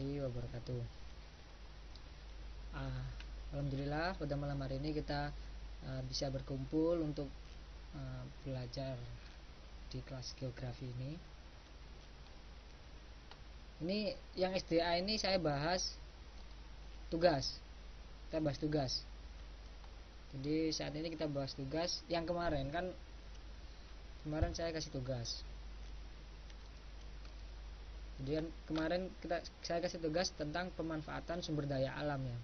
warahmatullahi wabarakatuh. Alhamdulillah pada malam hari ini kita bisa berkumpul untuk belajar di kelas geografi ini. Ini yang SDA ini saya bahas tugas. Kita bahas tugas. Jadi saat ini kita bahas tugas. Yang kemarin saya kasih tugas. Kemudian kemarin saya kasih tugas tentang pemanfaatan sumber daya alam ya.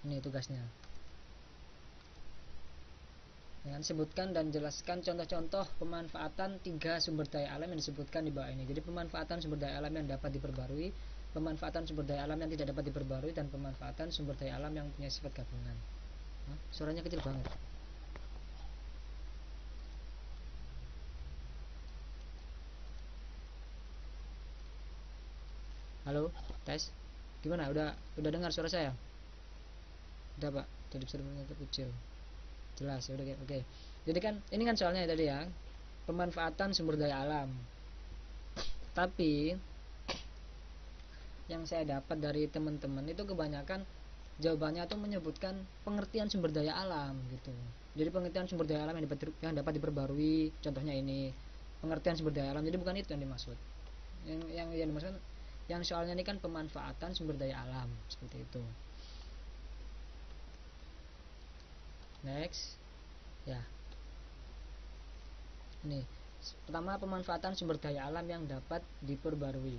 Ini tugasnya. Sebutkan dan jelaskan contoh-contoh pemanfaatan 3 sumber daya alam yang disebutkan di bawah ini. Jadi pemanfaatan sumber daya alam yang dapat diperbarui, pemanfaatan sumber daya alam yang tidak dapat diperbarui, dan pemanfaatan sumber daya alam yang punya sifat gabungan. Suaranya kecil banget. Halo, tes. Gimana? Udah dengar suara saya? Udah Pak. Tadi suaranya kecil. Jelas ya, udah oke. Jadi kan ini kan soalnya tadi ya, pemanfaatan sumber daya alam. Tapi yang saya dapat dari teman-teman itu kebanyakan jawabannya tuh menyebutkan pengertian sumber daya alam gitu. Jadi pengertian sumber daya alam yang dapat diperbarui, contohnya ini pengertian sumber daya alam. Jadi bukan itu yang dimaksud. Yang dimaksud yang soalnya ini kan pemanfaatan sumber daya alam seperti itu. Next. Ya. Ini pertama, pemanfaatan sumber daya alam yang dapat diperbarui.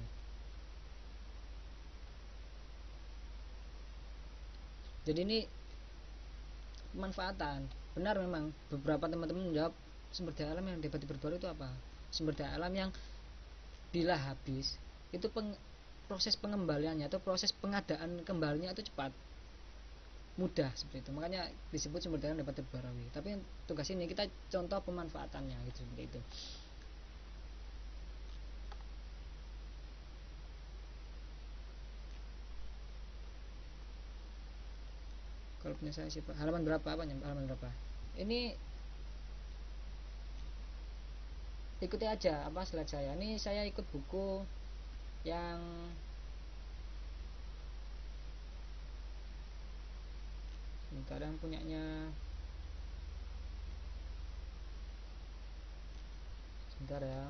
Jadi ini pemanfaatan. Benar memang beberapa teman-teman menjawab sumber daya alam yang dapat diperbarui itu apa? Sumber daya alam yang bila habis itu proses pengembaliannya atau proses pengadaan kembalinya itu cepat, mudah seperti itu. Makanya disebut sumber daya dapat diperbarui. Tapi tugas ini kita contoh pemanfaatannya gitu, seperti itu. Kalau punya saya siapa? Halaman berapa? Halaman berapa? Ini ikuti aja slide saya. Ini saya ikut buku yang sebentar, yang punyanya sebentar ya.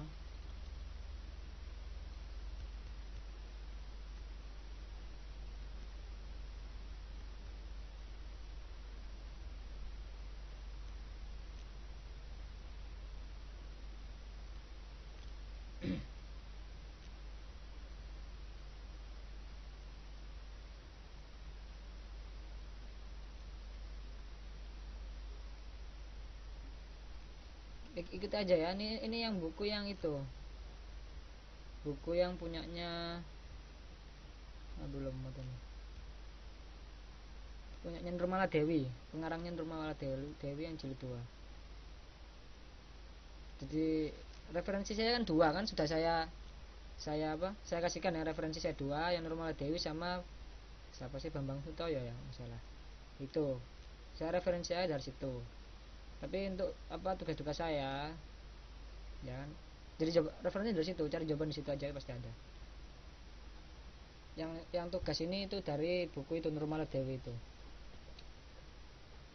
Ikut aja ya. Ini yang buku yang itu. Buku yang punyanya belum nih. Punyanya Nurmala Dewi, pengarangnya Nurmala Dewi yang jilid 2. Jadi referensi saya kan 2 kan, sudah saya kasihkan ya. Referensi saya 2, yang Nurmala Dewi sama siapa sih, Bambang Sutoyo ya masalah. Itu saya referensi saya dari situ. Tapi untuk tugas-tugas saya ya kan, jadi referensi dari situ, cari jawaban di situ aja pasti ada. Yang tugas ini itu dari buku itu Nurmala Dewi itu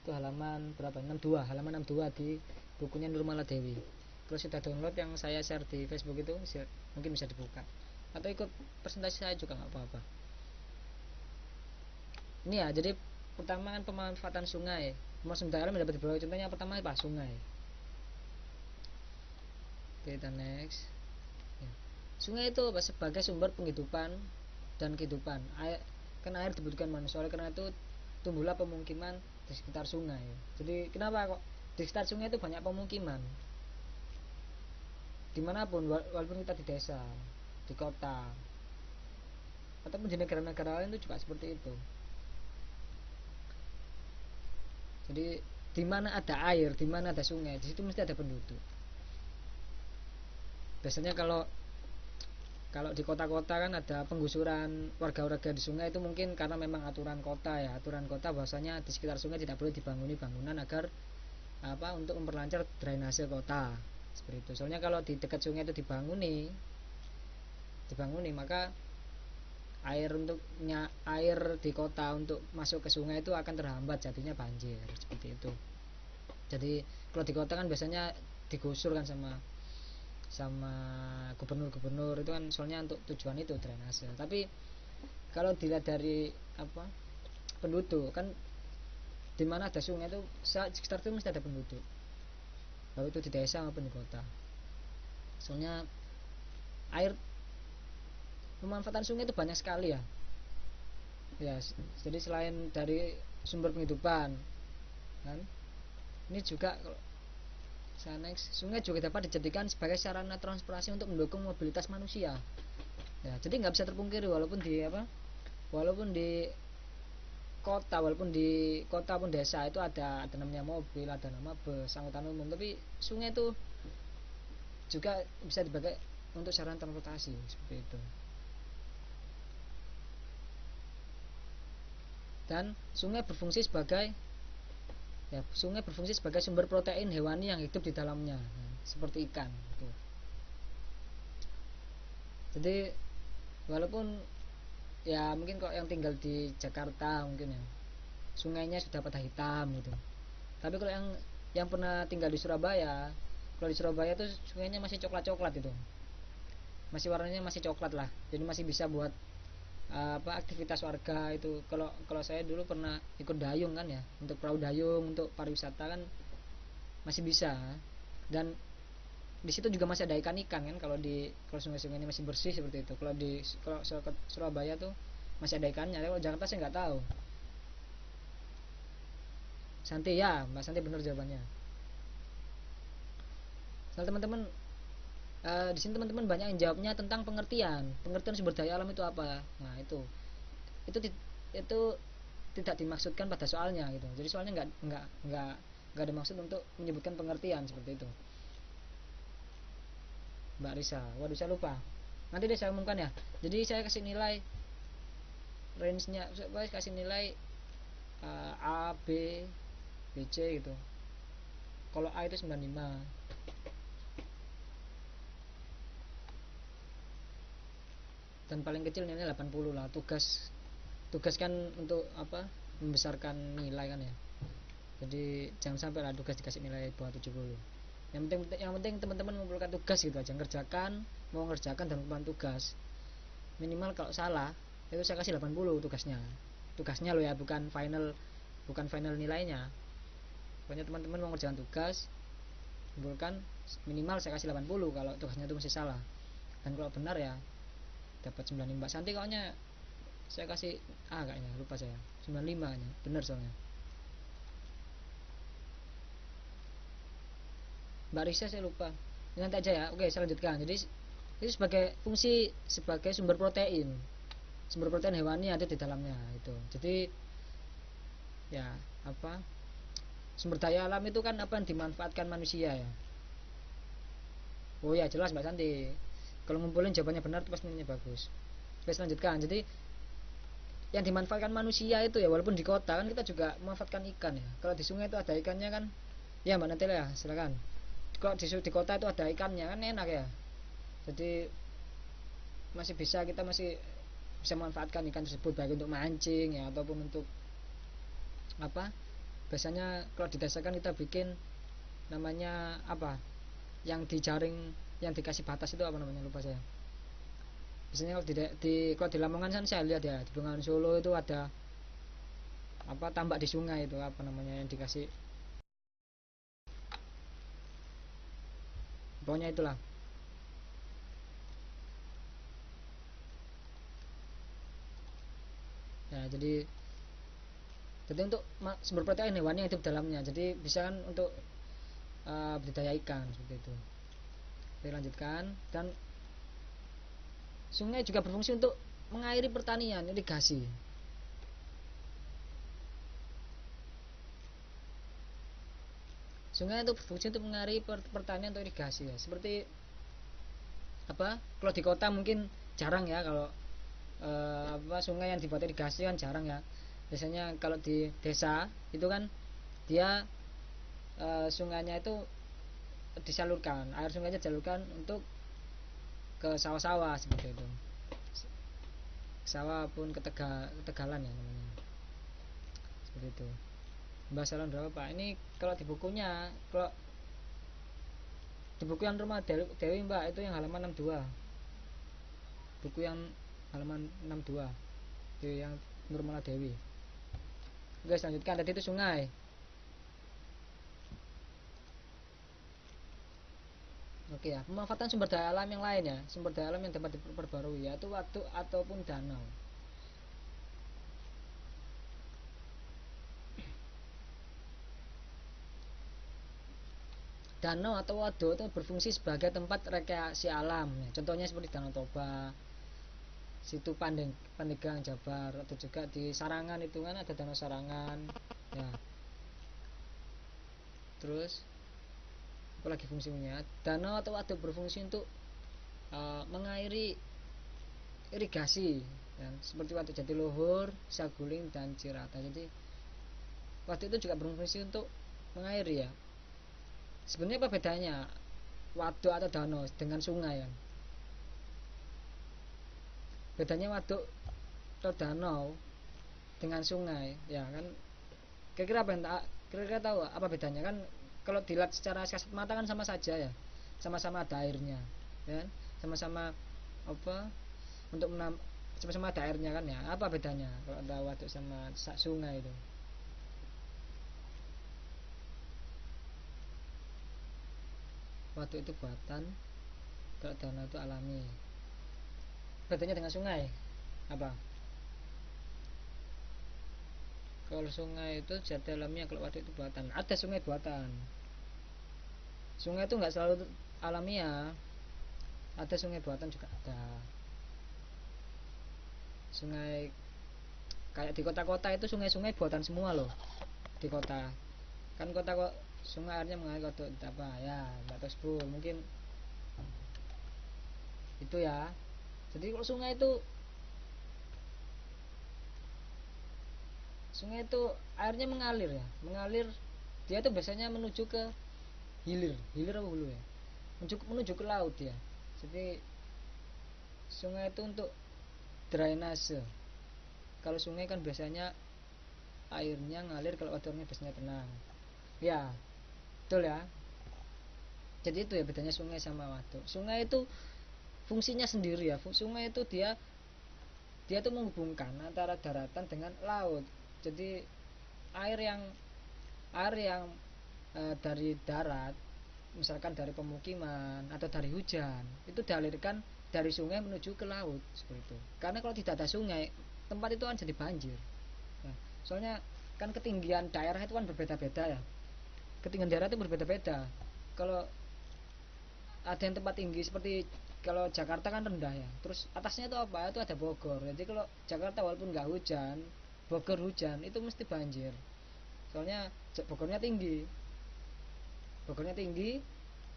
halaman berapa? 62, halaman 62 di bukunya Nurmala Dewi. Kalau sudah download yang saya share di Facebook itu mungkin bisa dibuka, atau ikut presentasi saya juga nggak apa-apa. Ini ya, jadi pertama kan pemanfaatan sungai. Sumber daya alam dapat diperoleh, contohnya pertama apa? Sungai. Oke, kita next ya. Sungai itu sebagai sumber penghidupan dan kehidupan. Air dibutuhkan manusia, oleh karena itu tumbuhlah pemukiman di sekitar sungai. Jadi kenapa kok di sekitar sungai itu banyak pemukiman? Dimanapun, walaupun kita di desa, di kota, ataupun di negara-negara lain itu juga seperti itu. Jadi di mana ada air, di mana ada sungai, di situ mesti ada penduduk. Biasanya kalau di kota-kota kan ada penggusuran warga-warga di sungai, itu mungkin karena memang aturan kota ya. Aturan kota bahwasanya di sekitar sungai tidak boleh dibanguni bangunan agar untuk memperlancar drainase kota. Seperti itu. Soalnya kalau di dekat sungai itu dibanguni, maka air di kota untuk masuk ke sungai itu akan terhambat, jadinya banjir seperti itu. Jadi kalau di kota kan biasanya digusur kan sama gubernur itu kan, soalnya untuk tujuan itu drainase. Tapi kalau dilihat dari penduduk kan, di mana ada sungai itu sekitar itu mesti ada penduduk, baik itu di desa maupun di kota. Soalnya air, pemanfaatan sungai itu banyak sekali ya. Jadi selain dari sumber penghidupan kan, ini juga sungai juga dapat dijadikan sebagai sarana transportasi untuk mendukung mobilitas manusia. Ya, jadi nggak bisa terpungkiri walaupun di kota pun desa itu ada namanya mobil, ada nama bus, angkutan umum, tapi sungai itu juga bisa dipakai untuk sarana transportasi seperti itu. Dan sungai berfungsi sebagai sumber protein hewani yang hidup di dalamnya, seperti ikan gitu. Jadi walaupun ya mungkin kok yang tinggal di Jakarta mungkin ya sungainya sudah pada hitam gitu, tapi kalau yang pernah tinggal di Surabaya, kalau di Surabaya tuh sungainya masih coklat itu, masih warnanya masih coklat lah, jadi masih bisa buat aktivitas warga itu. Kalau saya dulu pernah ikut dayung kan ya, untuk perahu dayung untuk pariwisata kan masih bisa. Dan di situ juga masih ada ikan-ikan kan, kalau sungai-sungai ini masih bersih seperti itu. Kalau Surabaya tuh masih ada ikannya. Kalau Jakarta saya nggak tahu. Santi ya, Mbak Santi benar jawabannya. Soal teman-teman di sini teman-teman banyak yang jawabnya tentang pengertian sumber daya alam itu apa. Nah itu tidak dimaksudkan pada soalnya gitu. Jadi soalnya nggak ada maksud untuk menyebutkan pengertian seperti itu. Mbak Risa, waduh saya lupa, nanti deh saya umumkan ya. Jadi saya kasih nilai range-nya, saya kasih nilai A, B, B, C gitu. Kalau A itu 95, dan paling kecil nilainya 80 lah. Tugas kan untuk membesarkan nilai kan ya. Jadi jangan sampai lah tugas dikasih nilai bawah 70. Yang penting teman-teman mengumpulkan tugas gitu aja, mau ngerjakan dan mengumpulkan tugas. Minimal kalau salah itu saya kasih 80 tugasnya loh ya, bukan final nilainya. Pokoknya teman-teman mau ngerjakan tugas, kumpulkan minimal saya kasih 80 kalau tugasnya itu masih salah. Dan kalau benar ya dapat 95. Mbak Santi kayaknya saya kasih kayaknya lupa saya 95 nya benar soalnya. Mbak Risa saya lupa, nanti aja ya. Oke, saya lanjutkan. Jadi itu sebagai fungsi sebagai sumber protein hewani ada di dalamnya itu. Jadi ya sumber daya alam itu kan apa yang dimanfaatkan manusia ya. Oh ya jelas Mbak Santi, kalau ngumpulin jawabannya benar itu pasti nilainya bagus. Oke, lanjutkan. Jadi yang dimanfaatkan manusia itu ya, walaupun di kota kan kita juga memanfaatkan ikan ya. Kalau di sungai itu ada ikannya kan ya, Mbak Natila ya silakan. Kalau di kota itu ada ikannya kan enak ya. Jadi kita masih bisa memanfaatkan ikan tersebut, baik untuk mancing ya ataupun untuk biasanya kalau di desa kan kita bikin namanya yang dijaring, yang dikasih batas itu apa namanya, lupa saya. Biasanya kalau di Lamongan kan saya lihat ya, di Bengawan Solo itu ada tambak di sungai itu apa namanya yang dikasih, pokoknya itulah. Ya jadi untuk sumber protein hewani yang hidup dalamnya, jadi bisa kan untuk budidaya ikan seperti itu. Kita lanjutkan. Dan sungai juga berfungsi untuk mengairi pertanian, irigasi. Sungai itu berfungsi untuk mengairi pertanian atau irigasi ya. Seperti kalau di kota mungkin jarang ya, kalau sungai yang dibuat irigasi kan jarang ya. Biasanya kalau di desa itu kan dia sungainya itu air sungainya disalurkan untuk ke sawah-sawah seperti itu. sawah pun ketegalan ya namanya, seperti itu. Bahasa halaman berapa Pak? Ini kalau di bukunya, kalau di buku yang Rumah Dewi Mbak, itu yang halaman 62. Buku yang halaman 62 itu yang Nurmala Dewi. Oke, selanjutkan. Tadi itu sungai. Oke ya, pemanfaatan sumber daya alam yang lain ya, sumber daya alam yang dapat diperbarui, yaitu waduk ataupun danau. Danau atau waduk itu berfungsi sebagai tempat rekreasi alam ya. Contohnya seperti Danau Toba, situ Pandegang Jabar, atau juga di Sarangan itu kan ada Danau Sarangan ya. Terus apalagi fungsinya? Danau atau waduk berfungsi untuk mengairi irigasi ya, seperti Waduk Jatiluhur, Saguling, dan Cirata. Jadi waduk itu juga berfungsi untuk mengairi ya. Sebenarnya apa bedanya waduk atau danau dengan sungai kan? Bedanya waduk atau danau dengan sungai ya kan, kira-kira apa yang kira-kira tahu apa bedanya kan? Kalau dilihat secara kasat mata kan sama saja ya, sama-sama ada airnya ya, sama-sama apa untuk sama-sama ada airnya kan ya. Apa bedanya kalau ada waduk sama sungai itu? Waduk itu buatan, kalau danau itu alami. Bedanya dengan sungai apa? Kalau sungai itu zat dalamnya, kalau waduk itu buatan. Ada sungai buatan. Sungai itu nggak selalu alamiah. Ada sungai buatan juga ada. Sungai kayak di kota-kota itu sungai-sungai buatan semua loh. Di kota kan, kota kok sungai airnya mengalir ke apa ya, nggak tahu mungkin itu ya. Jadi kalau sungai itu airnya mengalir ya, mengalir. Dia tuh biasanya menuju ke hilir apa hulu ya, menuju ke laut ya. Jadi sungai itu untuk drainase. Kalau sungai kan biasanya airnya ngalir, kalau waduknya biasanya tenang ya, betul ya. Jadi itu ya bedanya sungai sama waduk. Sungai itu fungsinya sendiri ya. Sungai itu dia tuh menghubungkan antara daratan dengan laut. Jadi air yang dari darat, misalkan dari pemukiman atau dari hujan, itu dialirkan dari sungai menuju ke laut seperti itu. Karena kalau tidak ada sungai, tempat itu kan jadi banjir. Nah, soalnya kan ketinggian daerah itu kan berbeda-beda ya. Ketinggian daerah itu berbeda-beda. Kalau ada yang tempat tinggi seperti kalau Jakarta kan rendah ya. Terus atasnya itu apa? Itu ada Bogor. Jadi kalau Jakarta walaupun nggak hujan, Bogor hujan, itu mesti banjir. Soalnya Bogornya tinggi,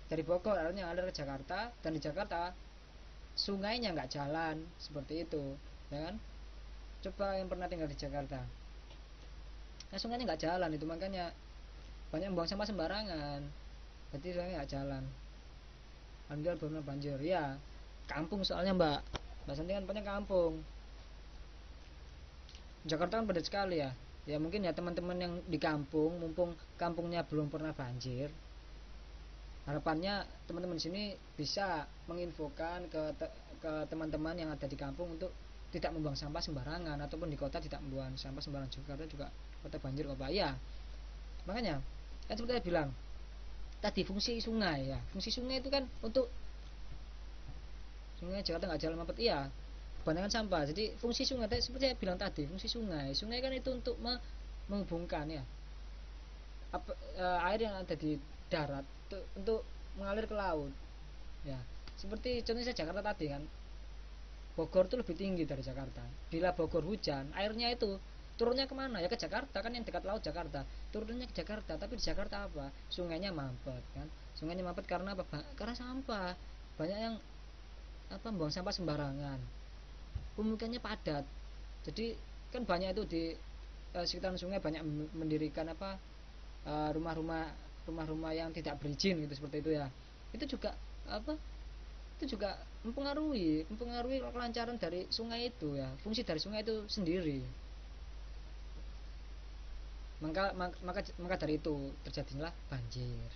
dari Bogor airnya ngalir ke Jakarta, dan di Jakarta sungainya nggak jalan seperti itu ya kan. Coba yang pernah tinggal di Jakarta, nah sungainya nggak jalan, itu makanya banyak membuang sampah sembarangan, jadi sungainya nggak jalan. Alhamdulillah belum banjir ya. Kampung soalnya Mbak Santi kan banyak kampung. Jakarta kan padat sekali ya. Ya mungkin ya teman-teman yang di kampung, mumpung kampungnya belum pernah banjir, harapannya teman-teman sini bisa menginfokan ke teman-teman yang ada di kampung untuk tidak membuang sampah sembarangan, ataupun di kota tidak membuang sampah sembarangan. Jakarta juga kota banjir kok Pak ya. Makanya kan seperti saya bilang tadi, fungsi sungai ya, fungsi sungai itu kan untuk sungai Jakarta nggak jalan mampet iya, kebanyakan sampah. Jadi fungsi sungai tadi seperti saya bilang tadi, fungsi sungai kan itu untuk menghubungkan ya air yang ada di darat untuk mengalir ke laut ya. Seperti contohnya Jakarta tadi kan, Bogor itu lebih tinggi dari Jakarta. Bila Bogor hujan, airnya itu turunnya kemana ya? Ke Jakarta kan, yang dekat laut Jakarta, turunnya ke Jakarta. Tapi di Jakarta apa? Sungainya mampet kan. Sungainya mampet karena apa? Karena sampah. Banyak yang buang sampah sembarangan. Pemukimannya padat. Jadi kan banyak itu di sekitaran sungai, banyak mendirikan rumah-rumah yang tidak berizin gitu, seperti itu ya. Itu juga itu juga mempengaruhi kelancaran dari sungai itu ya, fungsi dari sungai itu sendiri. Maka dari itu terjadilah banjir.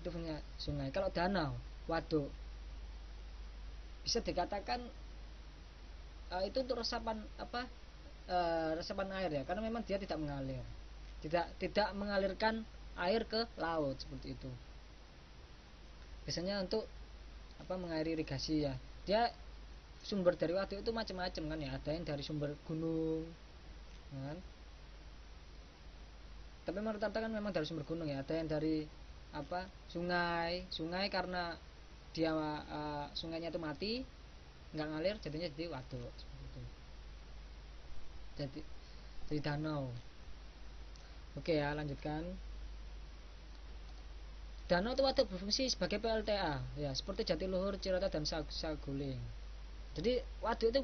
Itu punya sungai. Kalau danau, waduk, bisa dikatakan itu untuk resapan resapan air ya, karena memang dia tidak mengalir, tidak mengalirkan air ke laut seperti itu. Biasanya untuk mengairi irigasi ya. Dia sumber dari waduk itu macam-macam kan ya, ada yang dari sumber gunung kan, tapi rata-rata kan memang dari sumber gunung ya. Ada yang dari sungai karena dia sungainya itu mati, nggak ngalir, jadinya jadi waduk seperti itu. Jadi danau. Oke ya, lanjutkan. Danau atau waduk berfungsi sebagai PLTA ya, seperti Jatiluhur, Cirata dan Saguling. Jadi waduk itu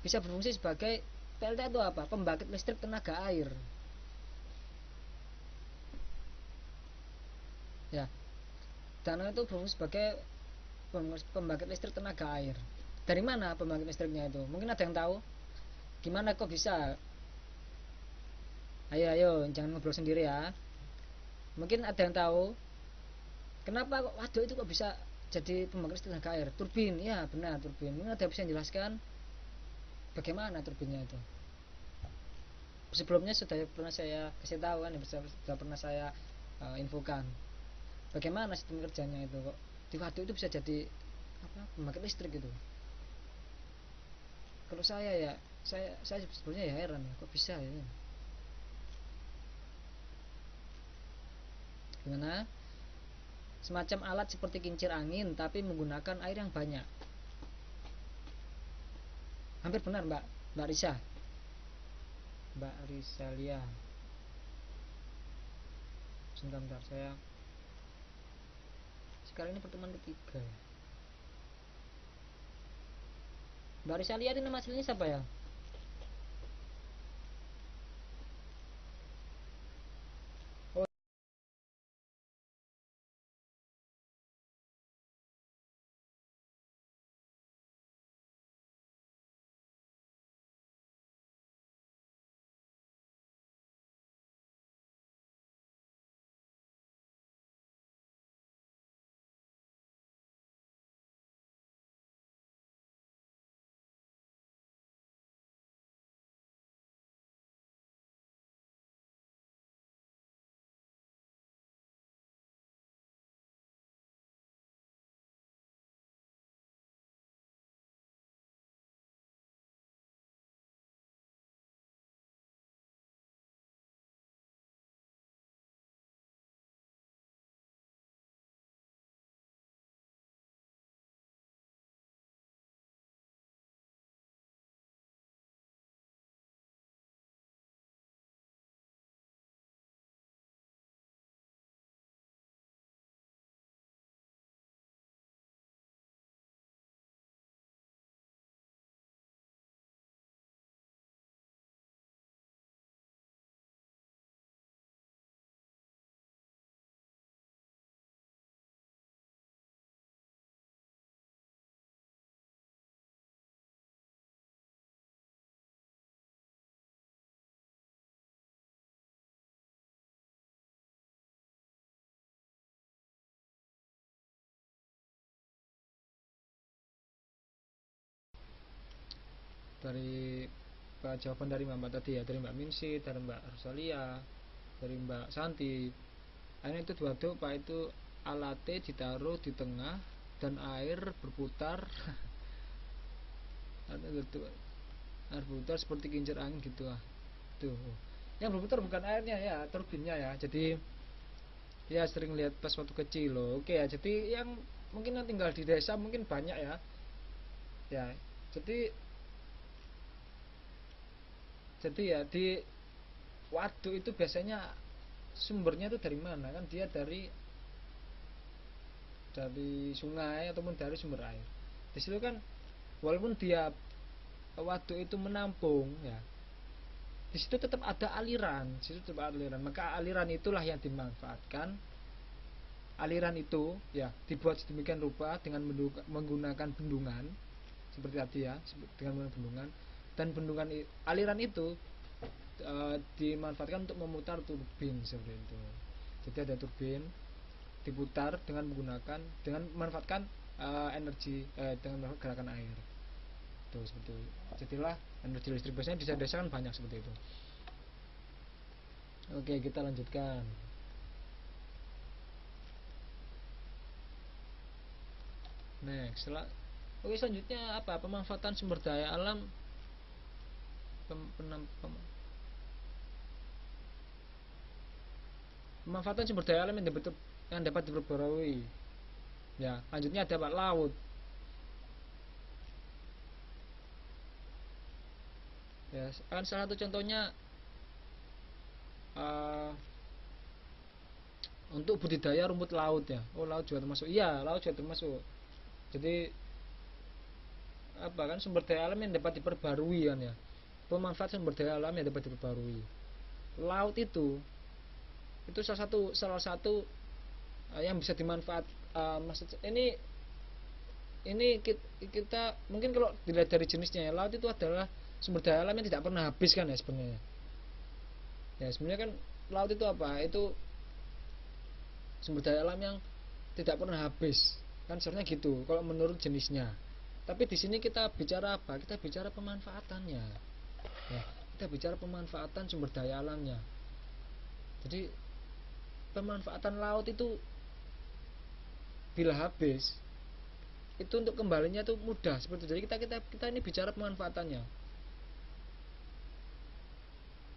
bisa berfungsi sebagai PLTA itu apa? Pembangkit listrik tenaga air. Ya. Danau itu berfungsi sebagai pembangkit listrik tenaga air. Dari mana pembangkit listriknya itu? Mungkin ada yang tahu? Gimana kok bisa? Ayo, jangan ngobrol sendiri ya. Mungkin ada yang tahu kenapa kok waduk itu kok bisa jadi pembangkit listrik tenaga air? Turbin, ya benar, turbin. Mungkin ada yang bisa menjelaskan bagaimana turbinnya itu? Sebelumnya sudah pernah saya kasih tahu kan, sudah pernah saya infokan bagaimana sistem kerjanya itu. Kok di waduk itu bisa jadi pembangkit listrik itu? Kalau saya sebetulnya ya heran ya, kok bisa ya? Gimana? Semacam alat seperti kincir angin tapi menggunakan air yang banyak. Hampir benar Mbak Risa. Mbak Risalia. Sebentar saya. Sekarang ini pertemuan ketiga ya. Mbak Risalia ini nama aslinya siapa ya? Oh, dari jawaban dari Mbak tadi ya, dari Mbak Minsi, dari Mbak Rosalia, dari Mbak Santi. Akhirnya itu waduk Pak, itu alatnya ditaruh di tengah dan air berputar. Air berputar seperti kincir angin gitu ah. Tuh. Yang berputar bukan airnya ya, turbinnya ya. Jadi ya sering lihat pas waktu kecil loh. Oke ya, jadi yang mungkin yang tinggal di desa mungkin banyak ya. Ya. Jadi ya di waduk itu biasanya sumbernya itu dari mana kan, dia dari sungai ataupun dari sumber air. Di situ kan walaupun dia waduk itu menampung ya, di situ tetap ada aliran, maka aliran itulah yang dimanfaatkan aliran itu ya dibuat sedemikian rupa dengan menggunakan bendungan seperti tadi ya, dengan menggunakan bendungan, dan bendungan aliran itu dimanfaatkan untuk memutar turbin seperti itu. Jadi ada turbin diputar dengan memanfaatkan energi dengan gerakan air. Tuh seperti itu. Jadilah energi listrik. Biasanya di desa kan banyak seperti itu. Oke, kita lanjutkan. Next, selanjutnya apa? Pemanfaatan sumber daya alam. Pemanfaatan sumber daya alam yang dapat diperbarui. Ya, lanjutnya ada Pak, laut. Ya, kan salah satu contohnya untuk budidaya rumput laut ya. Oh, laut juga termasuk. Iya, laut juga termasuk. Jadi apa kan, sumber daya alam yang dapat diperbarui kan ya. Pemanfaatan sumber daya alam yang dapat diperbarui. Laut itu salah satu yang bisa dimanfaat. Maksud ini kita mungkin kalau dilihat dari jenisnya ya, laut itu adalah sumber daya alam yang tidak pernah habis kan ya sebenarnya. Ya sebenarnya kan laut itu apa? Itu sumber daya alam yang tidak pernah habis kan, sebenarnya gitu kalau menurut jenisnya. Tapi di sini kita bicara apa? Kita bicara pemanfaatannya ya, kita bicara pemanfaatan sumber daya alamnya. Jadi pemanfaatan laut itu bila habis itu untuk kembalinya itu mudah seperti itu. Jadi kita ini bicara pemanfaatannya.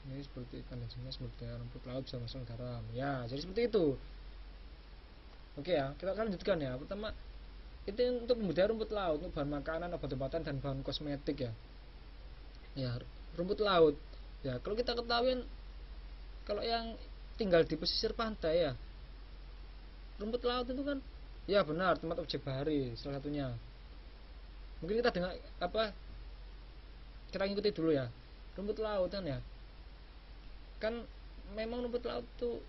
Ini seperti ikan dan jenis sumber daya rumput laut sama garam ya, jadi seperti itu. Oke ya, kita akan lanjutkan ya. Pertama, itu untuk budidaya rumput laut, untuk bahan makanan, obat-obatan, dan bahan kosmetik ya. Ya, rumput laut. Ya, kalau kita ketahui, kalau yang tinggal di pesisir pantai ya, rumput laut itu kan, ya benar, tempat objek bahari salah satunya. Mungkin kita dengar apa? Kita ikuti dulu ya. Rumput laut kan ya. Kan memang rumput laut itu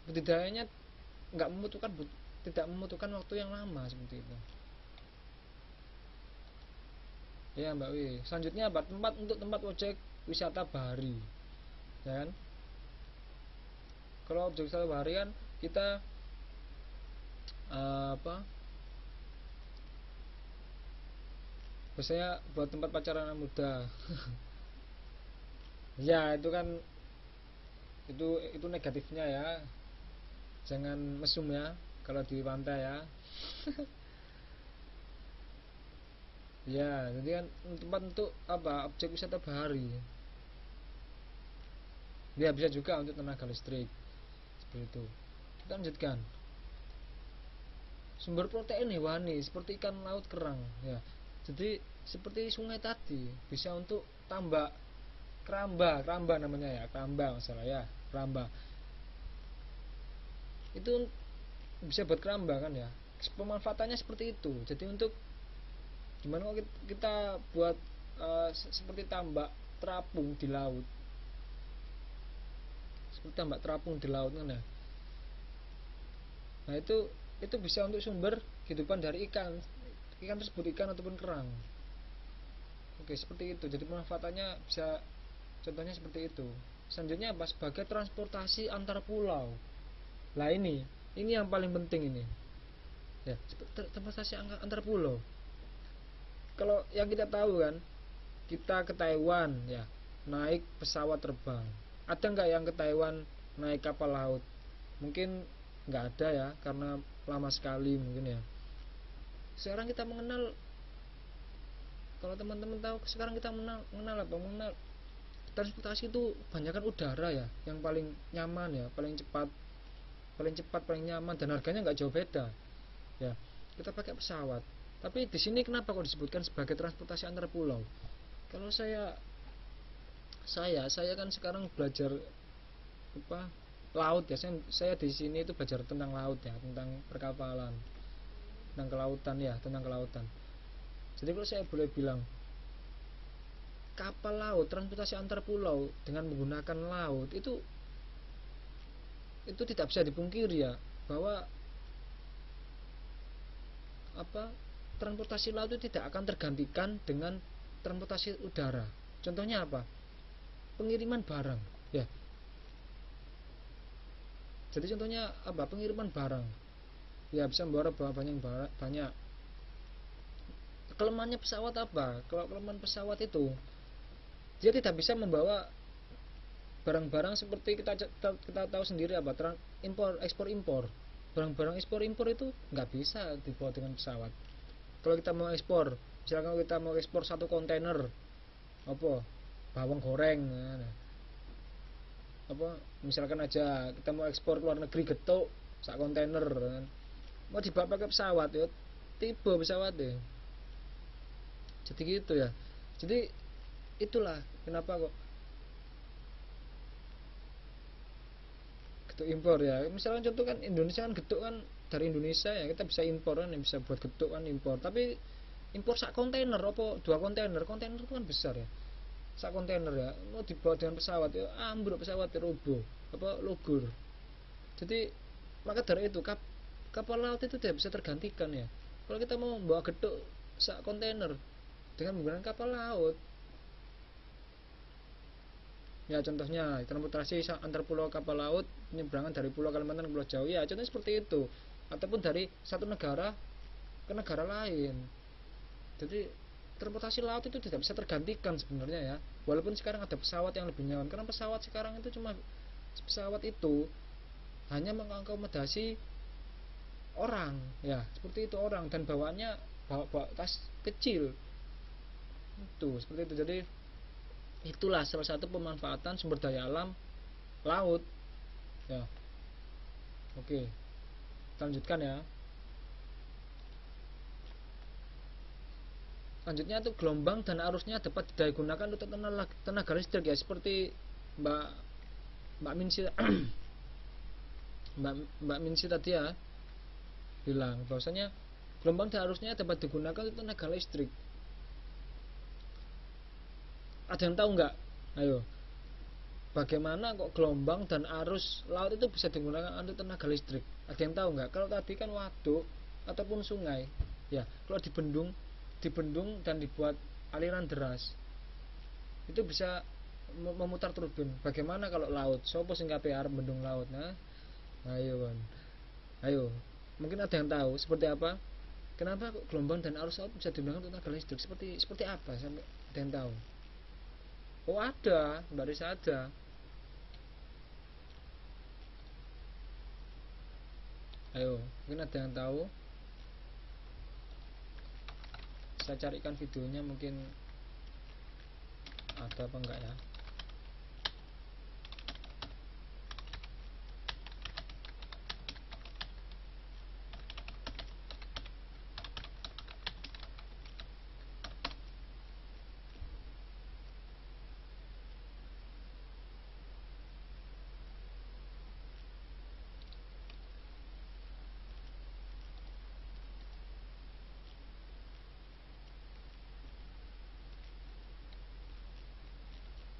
budidayanya tidak membutuhkan waktu yang lama seperti itu. Ya Mbak Wi. Selanjutnya apa? Tempat objek wisata bahari. Ya kan? Kalau objek wisata bahari kan kita biasanya buat tempat pacaran anak muda. Ya itu kan itu negatifnya ya. Jangan mesum ya kalau di pantai ya. Ya, jadi kan tempat untuk apa? Objek wisata bahari. Ya bisa juga untuk tenaga listrik. Seperti itu. Kita lanjutkan. Sumber protein hewani seperti ikan laut kerang ya. Jadi seperti sungai tadi bisa untuk tambak keramba namanya ya, keramba masalah ya, keramba. Itu bisa buat keramba kan ya. Pemanfaatannya seperti itu. Jadi untuk gimana kalau kita buat seperti tambak terapung di laut. Seperti tambak terapung di laut kan ya. Nah, itu bisa untuk sumber kehidupan dari ikan tersebut, ikan ataupun kerang. Oke, seperti itu. Jadi pemanfaatannya bisa contohnya seperti itu. Selanjutnya apa? Sebagai transportasi antar pulau. Lah ini yang paling penting ini. Ya, transportasi antar pulau. Kalau yang kita tahu kan, kita ke Taiwan ya, naik pesawat terbang. Ada nggak yang ke Taiwan naik kapal laut? Mungkin nggak ada ya, karena lama sekali mungkin ya. Sekarang kita mengenal, kalau teman-teman tahu, sekarang kita mengenal transportasi itu banyakkan udara ya, yang paling nyaman ya, paling cepat, paling nyaman, dan harganya nggak jauh beda ya. Kita pakai pesawat. Tapi di sini kenapa kok disebutkan sebagai transportasi antar pulau? Kalau saya kan sekarang belajar laut ya. Saya di sini itu belajar tentang laut ya, tentang perkapalan, tentang kelautan. Jadi kalau saya boleh bilang, kapal laut, transportasi antar pulau dengan menggunakan laut itu tidak bisa dipungkiri ya, bahwa transportasi laut itu tidak akan tergantikan dengan transportasi udara. Contohnya apa? Pengiriman barang, ya. Jadi contohnya apa? Pengiriman barang, ya bisa membawa banyak. Kelemahannya pesawat apa? Kalau kelemahan pesawat itu, dia tidak bisa membawa barang-barang seperti kita tahu sendiri apa, ekspor impor. Barang-barang ekspor impor itu nggak bisa dibawa dengan pesawat. Kalau kita mau ekspor, misalkan kita mau ekspor 1 kontainer apa bawang goreng, misalkan aja kita mau ekspor ke luar negeri getuk 1 kontainer, mau dibawa pakai pesawat ya tiba pesawat deh. Jadi gitu ya. Jadi itulah kenapa kok getuk impor ya. Misalnya contoh kan Indonesia kan getuk kan dari Indonesia ya, kita bisa impor kan, yang bisa buat getuk kan impor. Tapi impor 1 kontainer apa 2 kontainer, kontainer itu kan besar ya. 1 kontainer ya mau dibawa dengan pesawat ya ambruk, pesawat ya roboh logur. Jadi maka dari itu kapal laut itu tidak bisa tergantikan ya. Kalau kita mau membawa getuk 1 kontainer dengan menggunakan kapal laut, ya contohnya transportasi antar pulau kapal laut, penyeberangan dari pulau Kalimantan ke pulau Jawa, ya contohnya seperti itu, ataupun dari satu negara ke negara lain. Jadi transportasi laut itu tidak bisa tergantikan sebenarnya ya, walaupun sekarang ada pesawat yang lebih nyaman, karena pesawat sekarang itu pesawat itu hanya mengakomodasi orang ya, seperti itu, orang, dan bawaannya bawa tas kecil itu, seperti itu. Jadi itulah salah satu pemanfaatan sumber daya alam laut ya. Oke, lanjutkan ya. Selanjutnya itu gelombang dan arusnya dapat digunakan untuk tenaga listrik ya, seperti Mbak Minsi Mbak Minsi tadi ya bilang bahwasanya gelombang dan arusnya dapat digunakan untuk tenaga listrik. Ada yang tahu nggak? Ayo, bagaimana kok gelombang dan arus laut itu bisa digunakan untuk tenaga listrik? Ada yang tahu nggak? Kalau tadi kan waduk ataupun sungai, ya kalau dibendung dan dibuat aliran deras, itu bisa memutar turbin. Bagaimana kalau laut? Sopo sing kabeh arep bendung laut? Nah, ayo kan. Ayo, mungkin ada yang tahu seperti apa? Kenapa kok gelombang dan arus laut bisa digunakan untuk tenaga listrik? Seperti apa? Sampai ada yang tahu? Oh ada, Mbak Risa ada. Ayo, mungkin ada yang tahu. Saya carikan videonya, mungkin ada apa enggak ya.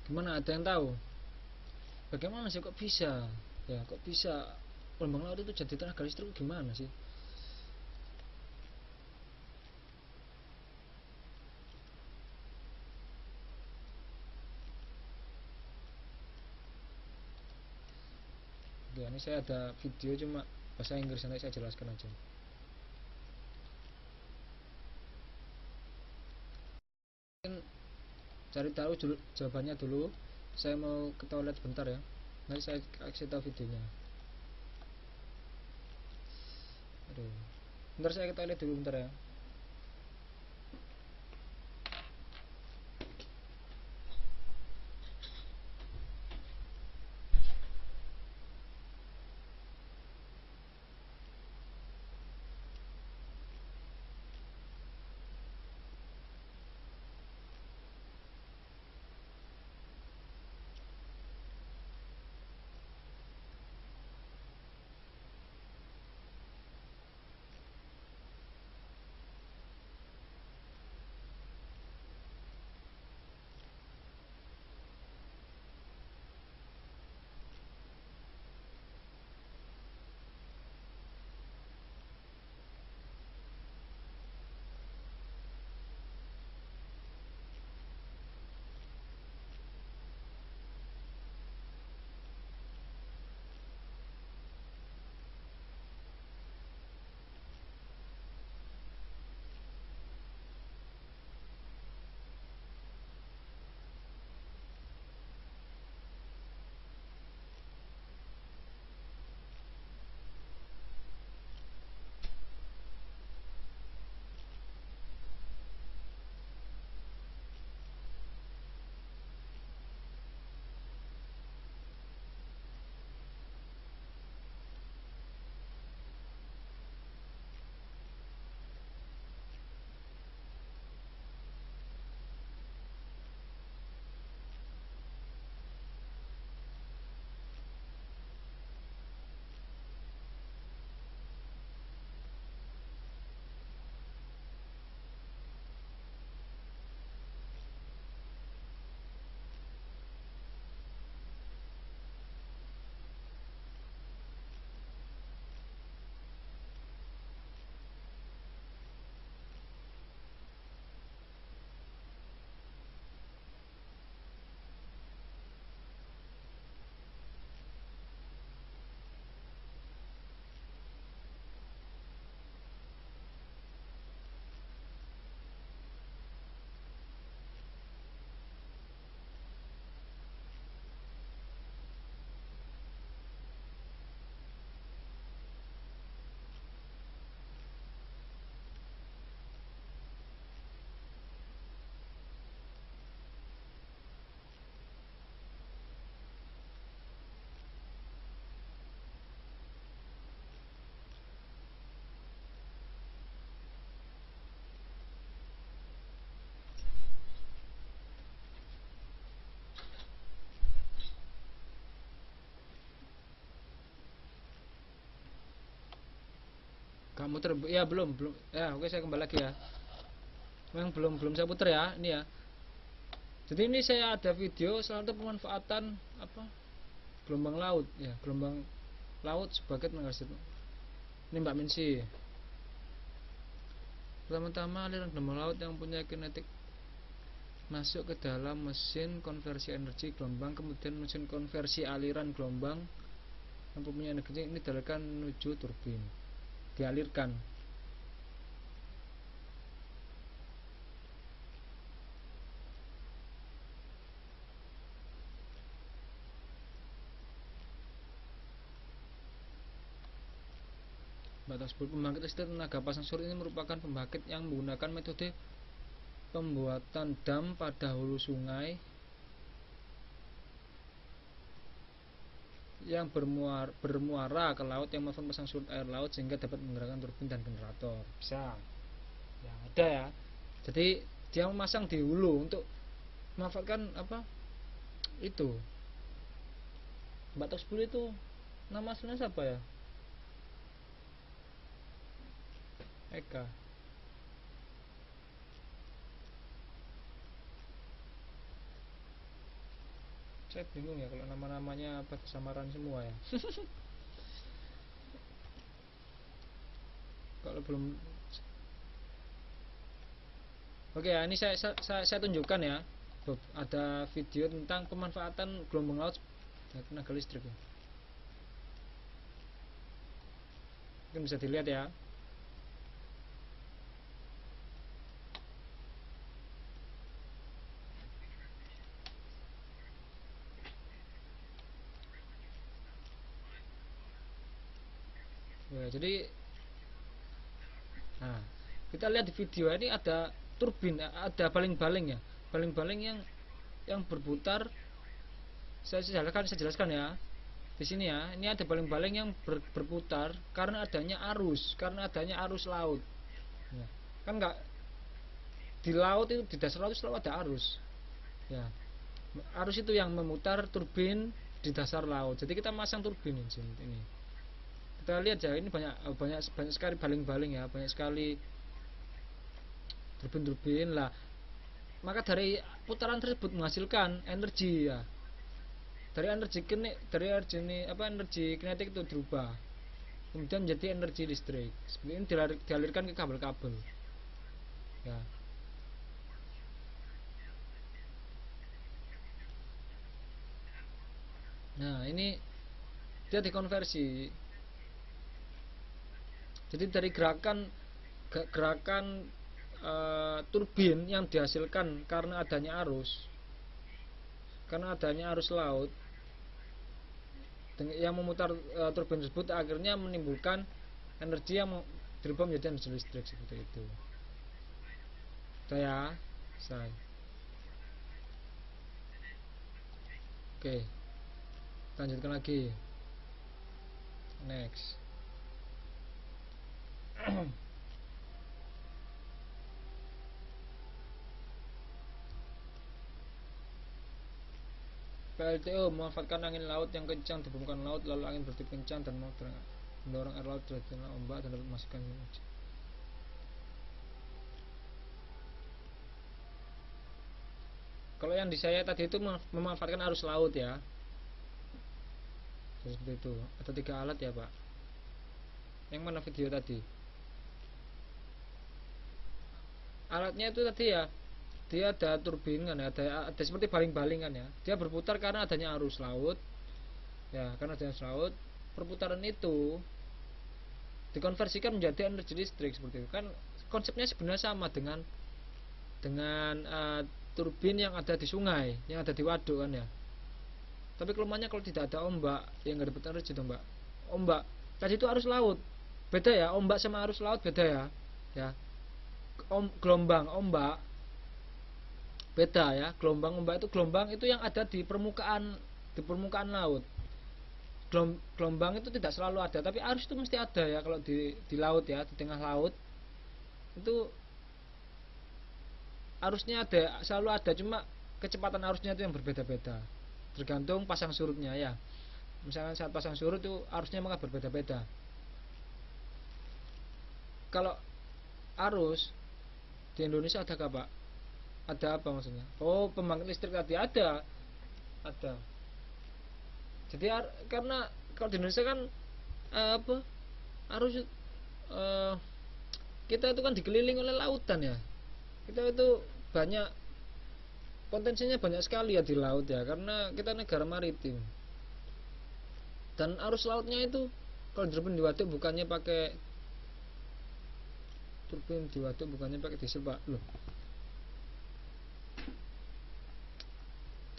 Gimana, ada yang tahu? Bagaimana sih kok bisa? Ya, kok bisa gelombang laut itu jadi tenaga listrik, gimana sih? Oke, ini saya ada video cuma bahasa Inggris, nanti saya jelaskan aja. Mungkin cari tahu jawabannya dulu. Saya mau ke toilet bentar ya. Nanti saya kasih tahu videonya. Aduh. Bentar, saya ke toilet dulu bentar ya. Kamu ya belum ya. Oke, saya kembali lagi ya. Memang belum saya putar ya ini ya. Jadi ini saya ada video salah satu pemanfaatan apa gelombang laut ya, gelombang laut sebagai tenaga listrik. Ini Mbak Minsi. Pertama-tama aliran gelombang laut yang punya kinetik masuk ke dalam mesin konversi energi gelombang, kemudian mesin konversi aliran gelombang yang punya energi ini dialirkan menuju turbin. Dialirkan. Batas pembangkit listrik tenaga pasang surut ini merupakan pembangkit yang menggunakan metode pembuatan dam pada hulu sungai yang bermuara ke laut yang memanfaatkan pasang surut air laut sehingga dapat menggerakkan turbin dan generator. Bisa ya, ada ya. Jadi dia memasang di hulu untuk memanfaatkan apa itu. Batas 10 itu nama aslinya siapa ya? Eka. Saya bingung ya kalau nama-namanya apa samaran semua ya. Kalau belum. Oke ya, ini saya tunjukkan ya. Ada video tentang pemanfaatan gelombang laut tenaga listrik ya. Mungkin bisa dilihat ya. Ya, jadi nah, kita lihat di video ini ada turbin, ada baling-baling ya, baling-baling yang berputar. Saya jelaskan ya di sini ya. Ini ada baling-baling yang berputar karena adanya arus laut ya. Kan enggak di laut itu, di dasar laut selalu ada arus ya. Arus itu yang memutar turbin di dasar laut. Jadi kita masang turbin ini. Kita lihat ya, ini banyak sekali baling-baling ya, banyak sekali turbin-turbin lah. Maka dari putaran tersebut menghasilkan energi ya. Dari energi kinetik itu berubah kemudian menjadi energi listrik. Seperti ini dialirkan ke kabel-kabel ya. Nah, ini dia dikonversi. Jadi dari gerakan turbin yang dihasilkan karena adanya arus laut yang memutar turbin tersebut akhirnya menimbulkan energi yang berubah menjadi energi listrik seperti itu. Saya oke, lanjutkan lagi. Next. PLTO memanfaatkan angin laut yang kencang di permukaan laut, lalu angin bertiup kencang dan mendorong air laut terhadap ombak dan dapat memasukkan. Kalau yang di saya tadi itu memanfaatkan arus laut ya. Seperti itu. Ada 3 alat ya Pak. Yang mana video tadi? Alatnya itu tadi ya, dia ada turbin kan ya, ada seperti baling-baling kan ya. Dia berputar karena adanya arus laut ya, karena adanya arus laut. Perputaran itu dikonversikan menjadi energi listrik seperti itu kan. Konsepnya sebenarnya sama dengan turbin yang ada di sungai, yang ada di waduk kan ya. Tapi kelemahannya kalau tidak ada ombak, ya nggak dapat energi tuh Mbak. Ombak tadi itu arus laut, beda ya. Ombak sama arus laut beda ya. Ya, gelombang ombak beda ya. Gelombang ombak itu yang ada di permukaan laut. Gelombang itu tidak selalu ada, tapi arus itu mesti ada ya. Kalau di laut ya, di tengah laut itu arusnya selalu ada, cuma kecepatan arusnya itu yang berbeda-beda tergantung pasang surutnya ya. Misalnya saat pasang surut itu arusnya maka berbeda-beda. kalau arus di Indonesia ada apa? Ada apa maksudnya? Oh, pembangkit listrik tadi ada. Jadi karena kalau di Indonesia kan apa? Arus kita itu kan dikelilingi oleh lautan ya. Kita itu banyak potensinya banyak sekali ya di laut ya, karena kita negara maritim. Dan arus lautnya itu kalau turbin di waduk bukannya pakai diesel Pak. Loh.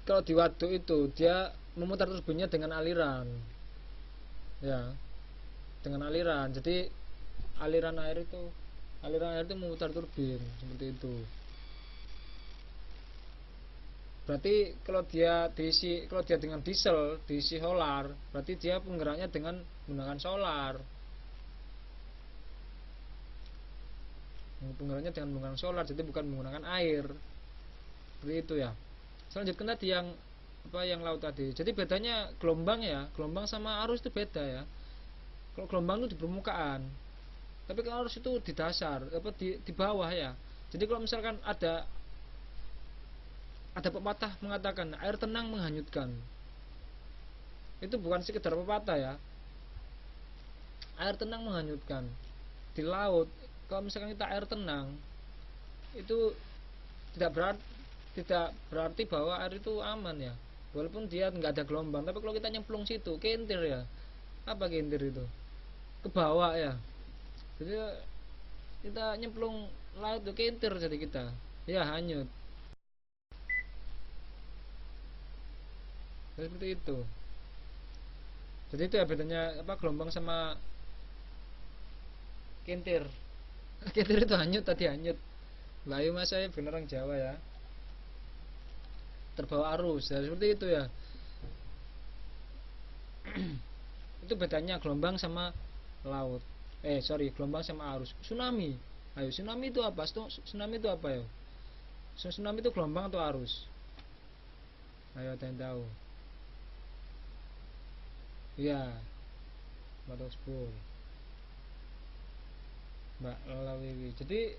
Kalau di waduk itu dia memutar turbinnya dengan aliran. Ya. Dengan aliran. Jadi aliran air itu memutar turbin seperti itu. Berarti kalau dia dengan diesel diisi solar, berarti dia penggeraknya dengan menggunakan solar. Penggeraknya dengan menggunakan solar, jadi bukan menggunakan air. Seperti itu ya. Selanjutnya tadi yang laut tadi. Jadi bedanya gelombang sama arus itu beda ya. Kalau gelombang itu di permukaan, tapi kalau arus itu di dasar, di bawah ya. Jadi kalau misalkan ada pepatah mengatakan air tenang menghanyutkan, itu bukan sekedar pepatah ya. Air tenang menghanyutkan di laut. Kalau misalkan kita air tenang, itu tidak berarti bahwa air itu aman ya, walaupun dia nggak ada gelombang. Tapi kalau kita nyemplung situ, kentir ya. Apa kentir itu? Ke bawah ya. Jadi kita nyemplung laut itu kentir, jadi kita ya hanyut. Seperti itu. Jadi itu ya bedanya gelombang sama kentir. Kentir itu hanyut, tadi hanyut. Mbak Ayu mas saya bener orang Jawa ya. Terbawa arus ya, seperti itu ya. Itu bedanya gelombang sama laut. Gelombang sama arus. Tsunami. Ayo, tsunami itu apa? Tsunami itu apa ya? Tsunami itu gelombang atau arus? Ayo, ada yang tahu? Iya, Mbak Tosbul, Mbak Lalawiwi. Jadi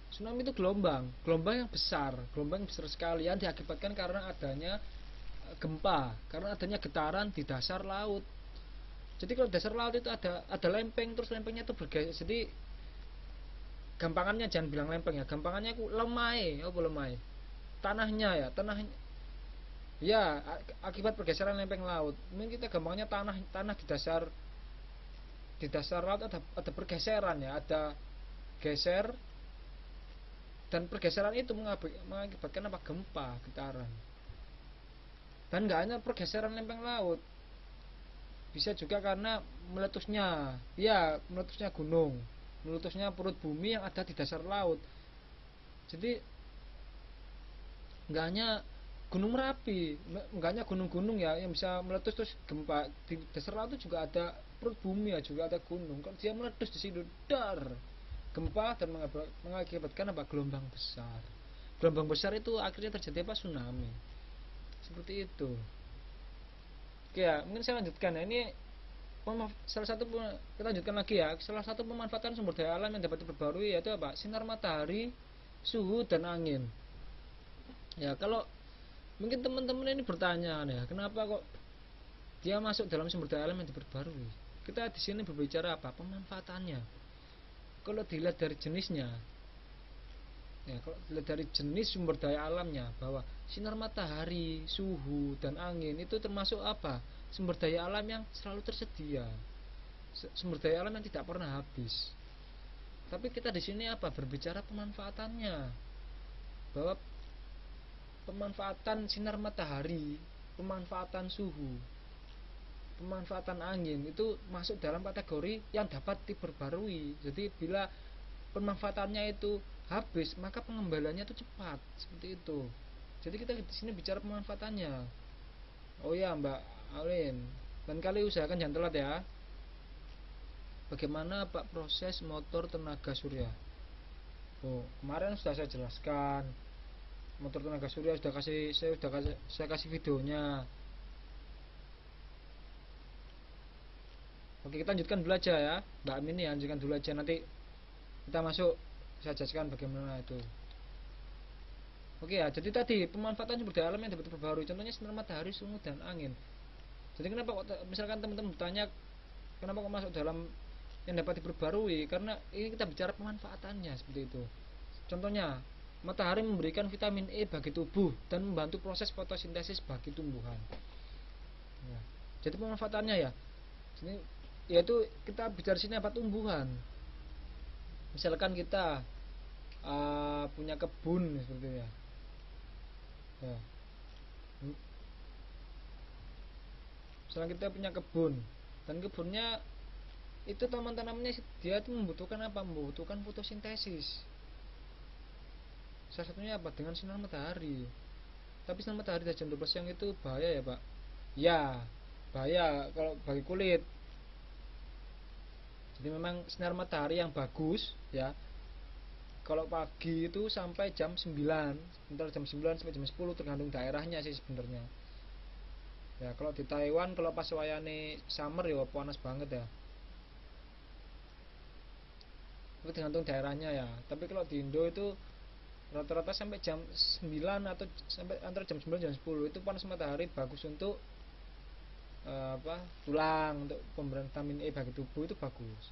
tsunami itu gelombang yang besar sekali yang diakibatkan karena adanya gempa, karena adanya getaran di dasar laut. Jadi kalau dasar laut itu ada lempeng, terus lempengnya itu bergeser. Jadi gampangannya jangan bilang lempeng ya, gampangannya aku lemai, tanahnya ya akibat pergeseran lempeng laut. Mungkin kita gampangnya tanah di dasar laut ada pergeseran ya, ada geser, dan pergeseran itu mengakibatkan gempa, getaran. Dan nggak hanya pergeseran lempeng laut, bisa juga karena meletusnya gunung, meletusnya perut bumi yang ada di dasar laut. Jadi nggak hanya Gunung Merapi, nggak hanya gunung-gunung ya yang bisa meletus terus gempa. Di dasar laut itu juga ada perut bumi ya, juga ada gunung. Kalau dia meletus di situ, gempa dan mengakibatkan gelombang besar. Gelombang besar itu akhirnya terjadi tsunami. Seperti itu. Oke ya, mungkin saya lanjutkan ya. Ini kita lanjutkan lagi ya. Salah satu pemanfaatan sumber daya alam yang dapat diperbarui yaitu sinar matahari, suhu, dan angin. Ya, kalau mungkin teman-teman ini bertanya ya, kenapa kok dia masuk dalam sumber daya alam yang diperbarui? Kita di sini berbicara pemanfaatannya. Kalau dilihat dari jenisnya, ya, kalau dilihat dari jenis sumber daya alamnya, bahwa sinar matahari, suhu, dan angin itu termasuk sumber daya alam yang selalu tersedia, sumber daya alam yang tidak pernah habis. Tapi kita di sini berbicara pemanfaatannya, bahwa pemanfaatan sinar matahari, pemanfaatan suhu, pemanfaatan angin itu masuk dalam kategori yang dapat diperbarui. Jadi bila pemanfaatannya itu habis, maka pengembaliannya itu cepat, seperti itu. Jadi kita di sini bicara pemanfaatannya. Oh ya Mbak Alin, dan kali usahakan jangan telat ya. Bagaimana proses motor tenaga surya? Kemarin sudah saya jelaskan. Motor tenaga surya saya kasih videonya. Oke, kita lanjutkan dulu aja ya Mbak Amin, ya lanjutkan dulu aja, nanti kita masuk saya jelaskan bagaimana itu. Oke ya, jadi tadi pemanfaatan sumber daya alam yang dapat diperbarui, contohnya sinar matahari, sungai, dan angin. Jadi kenapa misalkan teman-teman bertanya kenapa kok masuk dalam yang dapat diperbarui, karena ini kita bicara pemanfaatannya seperti itu. Contohnya, matahari memberikan vitamin E bagi tubuh dan membantu proses fotosintesis bagi tumbuhan. Ya. Jadi pemanfaatannya ya, ini yaitu kita bicara sini apa, tumbuhan. Misalkan kita punya kebun seperti itu ya. Ya. Misalkan kita punya kebun dan kebunnya itu tanaman-tanamannya dia itu membutuhkan apa? Membutuhkan fotosintesis. Salah satunya apa? Dengan sinar matahari. Tapi sinar matahari jam 12 siang itu bahaya ya Pak? Ya, bahaya kalau bagi kulit. Jadi memang sinar matahari yang bagus ya, kalau pagi itu sampai jam 9, sebentar jam 9 sampai jam 10 tergantung daerahnya sih sebenarnya. Ya kalau di Taiwan kalau pas wayane summer ya panas banget ya. Itu tergantung daerahnya ya. Tapi kalau di Indo itu rata-rata sampai jam 9 atau sampai antara jam 9 dan jam 10 itu panas matahari bagus untuk tulang, untuk pemberian vitamin E bagi tubuh itu bagus.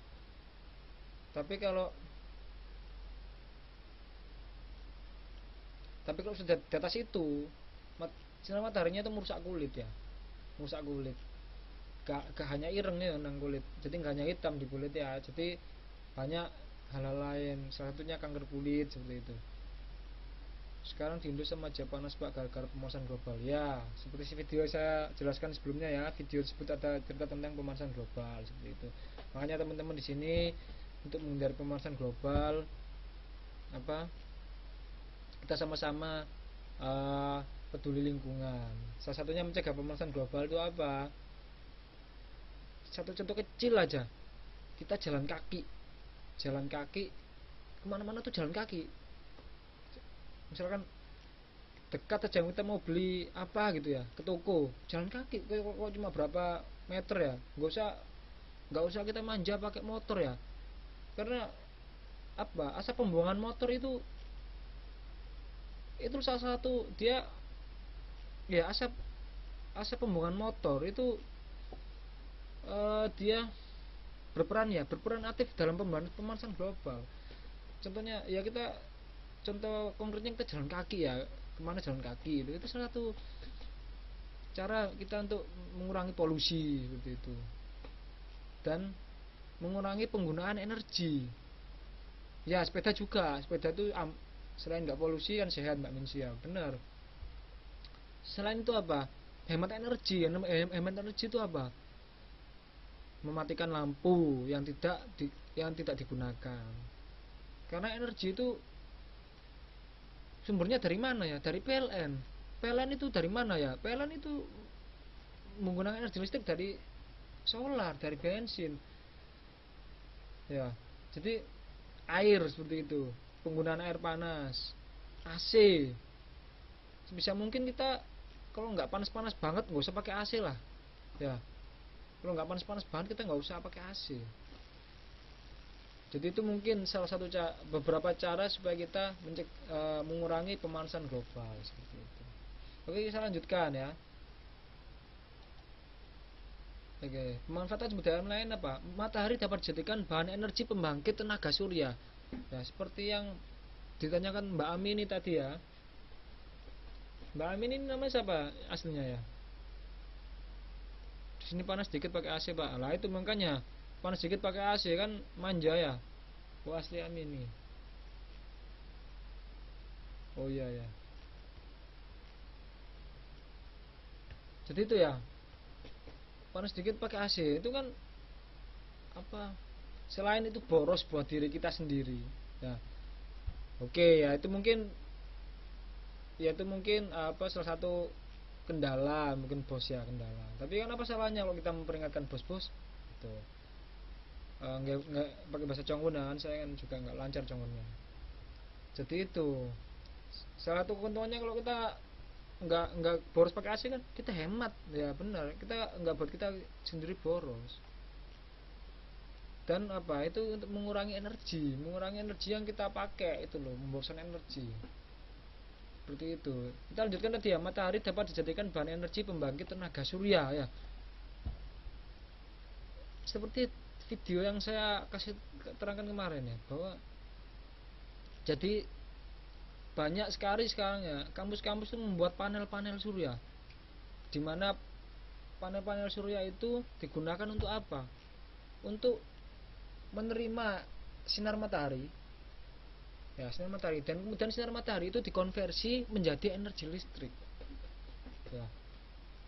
Tapi kalau sudah di atas itu sinar mataharinya itu merusak kulit ya, merusak kulit. Gak hanya ireng ya nang kulit, jadi gak hanya hitam di kulit ya, jadi banyak hal-hal lain, salah satunya kanker kulit seperti itu. Sekarang di Indo sama aja panas Pak gara-gara pemanasan global. Ya, seperti video saya jelaskan sebelumnya ya, video tersebut ada cerita tentang pemanasan global seperti itu. Makanya teman-teman di sini untuk menghindari pemanasan global kita sama-sama peduli lingkungan. Salah satunya mencegah pemanasan global itu apa? Satu contoh kecil aja, kita jalan kaki kemana-mana tuh jalan kaki. Misalkan dekat aja kita mau beli apa gitu ya, ke toko jalan kaki kok cuma berapa meter ya, nggak usah kita manja pakai motor ya, karena asap pembuangan motor itu salah satu dia ya, asap pembuangan motor itu dia berperan aktif dalam pemanasan global. Contohnya ya contoh konkretnya kita jalan kaki ya, kemana jalan kaki itu salah satu cara kita untuk mengurangi polusi seperti itu, dan mengurangi penggunaan energi. Ya sepeda juga, sepeda itu selain nggak polusi kan sehat Mbak Minsia, benar. Selain itu apa, hemat energi. Hemat energi itu apa? Mematikan lampu yang tidak digunakan. Karena energi itu sumbernya dari mana ya? Dari PLN. PLN itu dari mana ya? PLN itu menggunakan energi listrik dari solar, dari bensin. Ya, jadi air seperti itu. Penggunaan air panas, AC. Sebisa mungkin kita kalau nggak panas-panas banget nggak usah pakai AC lah. Ya, kalau nggak panas-panas banget kita nggak usah pakai AC. Jadi itu mungkin salah satu beberapa cara supaya kita mengurangi pemanasan global seperti itu. Oke, kita lanjutkan ya. Oke, pemanfaatan sumber daya lain apa? Matahari dapat dijadikan bahan energi pembangkit tenaga surya. Ya, seperti yang ditanyakan Mbak Amin ini tadi ya. Mbak Amin ini namanya siapa aslinya ya? Di sini panas dikit pakai AC Pak. Lah itu makanya panas dikit pakai AC kan manja ya. Oh asli Amin nih. Oh iya ya. Jadi itu ya, panas dikit pakai AC itu kan selain itu boros buat diri kita sendiri ya. Oke ya, itu mungkin salah satu kendala, mungkin bos ya kendala. Tapi kan apa salahnya kalau kita memperingatkan bos-bos itu nggak pakai bahasa Congguan, saya kan juga nggak lancar Congguannya. Jadi itu salah satu keuntungannya kalau kita nggak boros pakai AC kan kita hemat ya, benar, kita nggak buat kita sendiri boros. dan apa itu untuk mengurangi energi yang kita pakai itu loh, membosankan energi. Seperti itu. Kita lanjutkan tadi ya, matahari dapat dijadikan bahan energi pembangkit tenaga surya ya. Seperti video yang saya kasih terangkan kemarin ya, bahwa jadi banyak sekali sekarang ya kampus-kampus itu membuat panel-panel surya, di mana panel-panel surya itu digunakan untuk apa? Untuk menerima sinar matahari ya, sinar matahari, dan kemudian sinar matahari itu dikonversi menjadi energi listrik ya.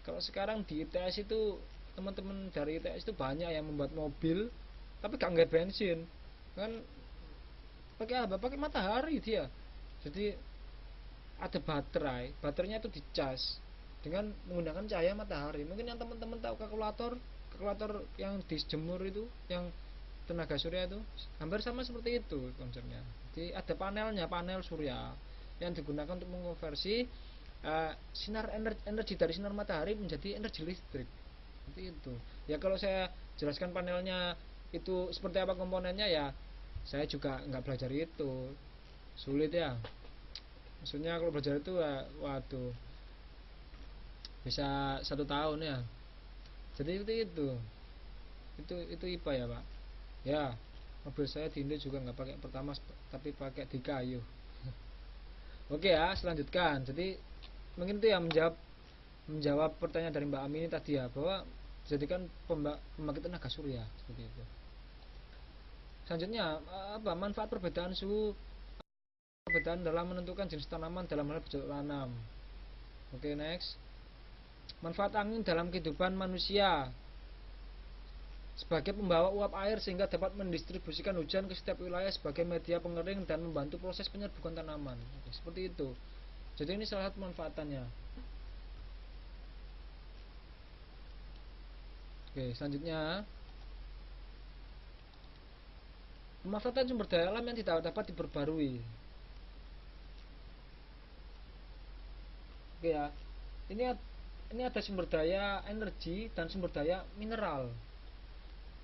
Kalau sekarang di ITS itu teman-teman dari ITS itu banyak yang membuat mobil tapi gak nggak bensin kan, pakai apa? Pakai matahari dia. Jadi ada baterainya itu dicas dengan menggunakan cahaya matahari. Mungkin yang teman-teman tahu kalkulator yang dijemur itu, yang tenaga surya itu hampir sama seperti itu konsepnya. Jadi ada panel surya yang digunakan untuk mengonversi energi dari sinar matahari menjadi energi listrik. Seperti itu. Ya kalau saya jelaskan panelnya itu seperti apa komponennya ya, saya juga nggak belajar itu, sulit ya. Maksudnya kalau belajar itu waduh, bisa 1 tahun ya. Jadi itu IPA ya Pak ya. Mobil saya di Indo juga nggak pakai pertamax tapi pakai di kayu. Oke ya, selanjutkan. Jadi mungkin itu ya menjawab pertanyaan dari Mbak Ami ini tadi ya, bahwa jadikan pembangkit tenaga surya seperti itu. Selanjutnya apa manfaat perbedaan suhu, perbedaan dalam menentukan jenis tanaman dalam hal bercocok tanam. Oke, next. Manfaat angin dalam kehidupan manusia sebagai pembawa uap air sehingga dapat mendistribusikan hujan ke setiap wilayah sebagai media pengering dan membantu proses penyerbukan tanaman. Oke, seperti itu. Jadi ini salah satu manfaatannya. Oke, selanjutnya pemanfaatan sumber daya alam yang tidak dapat diperbarui. Oke ya, ini ada sumber daya energi dan sumber daya mineral.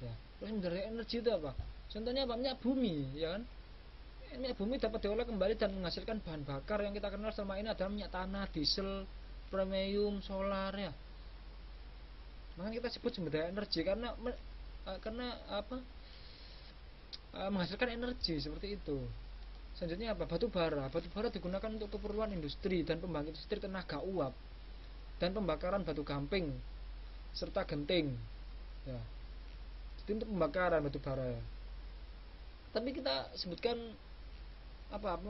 Ya, terus sumber daya energi itu apa? Contohnya apa? Minyak bumi, ya kan? Minyak bumi dapat diolah kembali dan menghasilkan bahan bakar yang kita kenal selama ini adalah minyak tanah, diesel, premium, solar ya. Maka kita sebut sumber daya energi karena apa? Menghasilkan energi seperti itu. Selanjutnya apa? Batu bara digunakan untuk keperluan industri dan pembangkit listrik tenaga uap dan pembakaran batu gamping serta genting ya. Jadi untuk pembakaran batu bara ya. Tapi kita sebutkan apa?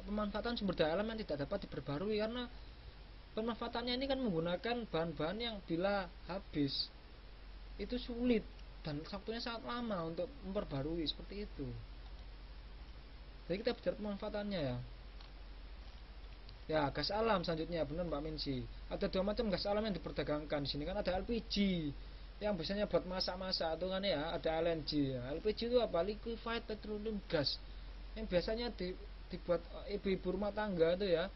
Pemanfaatan sumber daya alam yang tidak dapat diperbarui, karena pemanfaatannya ini kan menggunakan bahan-bahan yang bila habis itu sulit dan waktunya sangat lama untuk memperbarui seperti itu. Jadi kita bicara pemanfaatannya ya. Ya, gas alam selanjutnya, benar Mbak Minsi. Ada 2 macam gas alam yang diperdagangkan di sini kan. Ada LPG yang biasanya buat masak-masak atau kan ya, ada LNG ya. LPG itu apa? Liquefied petroleum gas. Yang biasanya dibuat ibu-ibu rumah tangga itu ya.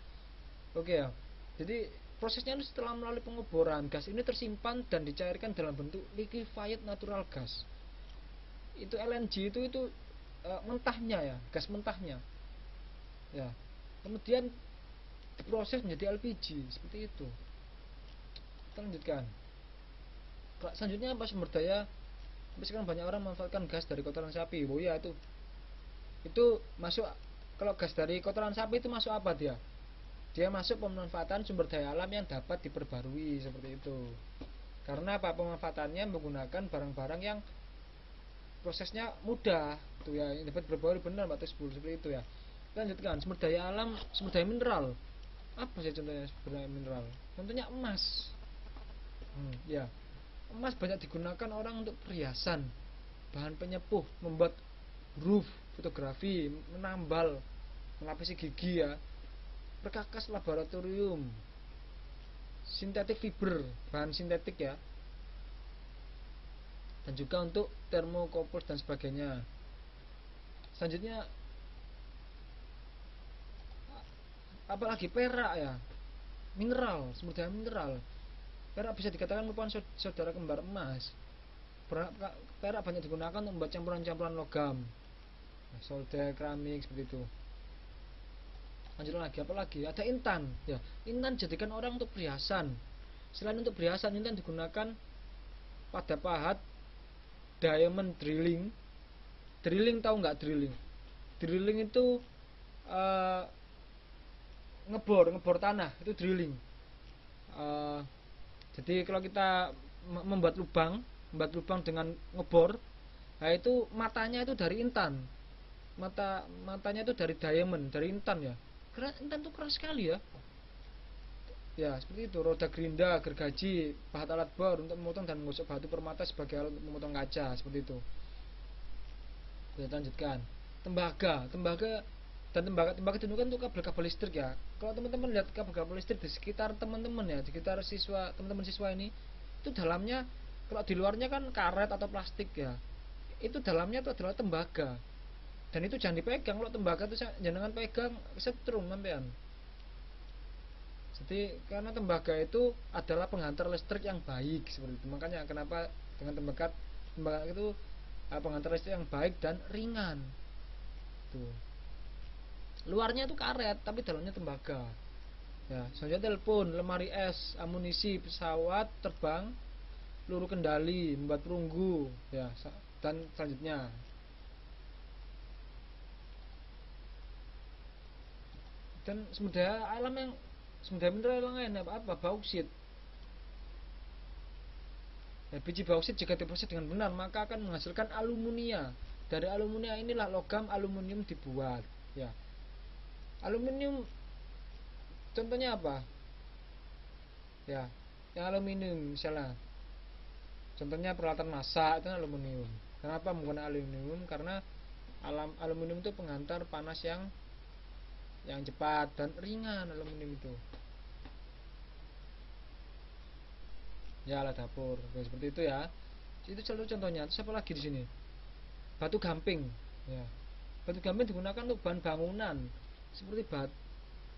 Oke ya. Jadi prosesnya itu setelah melalui pengeboran, gas ini tersimpan dan dicairkan dalam bentuk liquefied natural gas. Itu LNG itu mentahnya ya, gas mentahnya. Ya. Kemudian diproses menjadi LPG seperti itu. Kita lanjutkan. Selanjutnya apa? Sumber daya. Sekarang banyak orang memanfaatkan gas dari kotoran sapi. Oh ya, itu masuk. Kalau gas dari kotoran sapi itu masuk apa dia? Dia masuk pemanfaatan sumber daya alam yang dapat diperbarui seperti itu. Karena apa? Pemanfaatannya menggunakan barang-barang yang prosesnya mudah tuh ya, yang dapat diperbarui, benar Mbak Tesbul, seperti itu ya. Lanjutkan, sumber daya alam, sumber daya mineral. Apa sih contohnya sumber daya mineral? Contohnya emas. Ya, emas banyak digunakan orang untuk perhiasan, bahan penyepuh, membuat huruf, fotografi, menambal, melapisi gigi ya, perkakas laboratorium, sintetik fiber, bahan sintetik ya, dan juga untuk termokoplos dan sebagainya. Selanjutnya apalagi perak ya, mineral, sumber daya mineral. Perak bisa dikatakan merupakan saudara kembar emas. Perak banyak digunakan untuk membuat campuran-campuran logam, solder, keramik seperti itu. Lanjut lagi, apa lagi? Ada intan. Ya, intan jadikan orang untuk perhiasan. Selain untuk perhiasan, intan digunakan pada pahat diamond drilling. Drilling, tahu nggak drilling? Drilling itu ngebor tanah, itu drilling. Jadi kalau kita membuat lubang dengan ngebor, nah itu matanya itu dari intan. Matanya itu dari diamond, dari intan ya. Karena intan itu keras sekali ya. Ya, seperti itu. Roda gerinda, gergaji, pahat alat bor untuk memotong dan menggosok batu permata sebagai alat untuk memotong kaca, seperti itu. Kita lanjutkan. Tembaga digunakan untuk kabel-kabel listrik ya. Kalau teman-teman lihat kabel-kabel listrik di sekitar teman-teman ya, di sekitar teman-teman siswa ini, itu dalamnya, kalau di luarnya kan karet atau plastik ya, itu dalamnya itu adalah tembaga. Dan itu jangan dipegang. Kalau tembaga itu jangan pegang, setrum sampean. Jadi karena tembaga itu adalah penghantar listrik yang baik, seperti itu. Makanya kenapa dengan tembaga itu penghantar listrik yang baik dan ringan. Tuh. Luarnya itu karet tapi dalamnya tembaga. Ya, selanjutnya telepon, lemari es, amunisi, pesawat terbang, peluru kendali, membuat perunggu, ya, dan selanjutnya. Dan sumber mineral yang lain apa? Bauksit. Ya, biji bauksit jika diproses dengan benar maka akan menghasilkan aluminium. Dari aluminium inilah logam aluminium dibuat. Ya, aluminium contohnya apa? Ya, yang aluminium misalnya. Contohnya peralatan masak itu aluminium. Kenapa menggunakan aluminium? Karena aluminium itu penghantar panas yang cepat dan ringan aluminium itu. Ya, alat dapur. Oke, seperti itu ya. Itu selalu contohnya. Terus apa lagi di sini? Batu gamping. Ya. Batu gamping digunakan untuk bahan bangunan seperti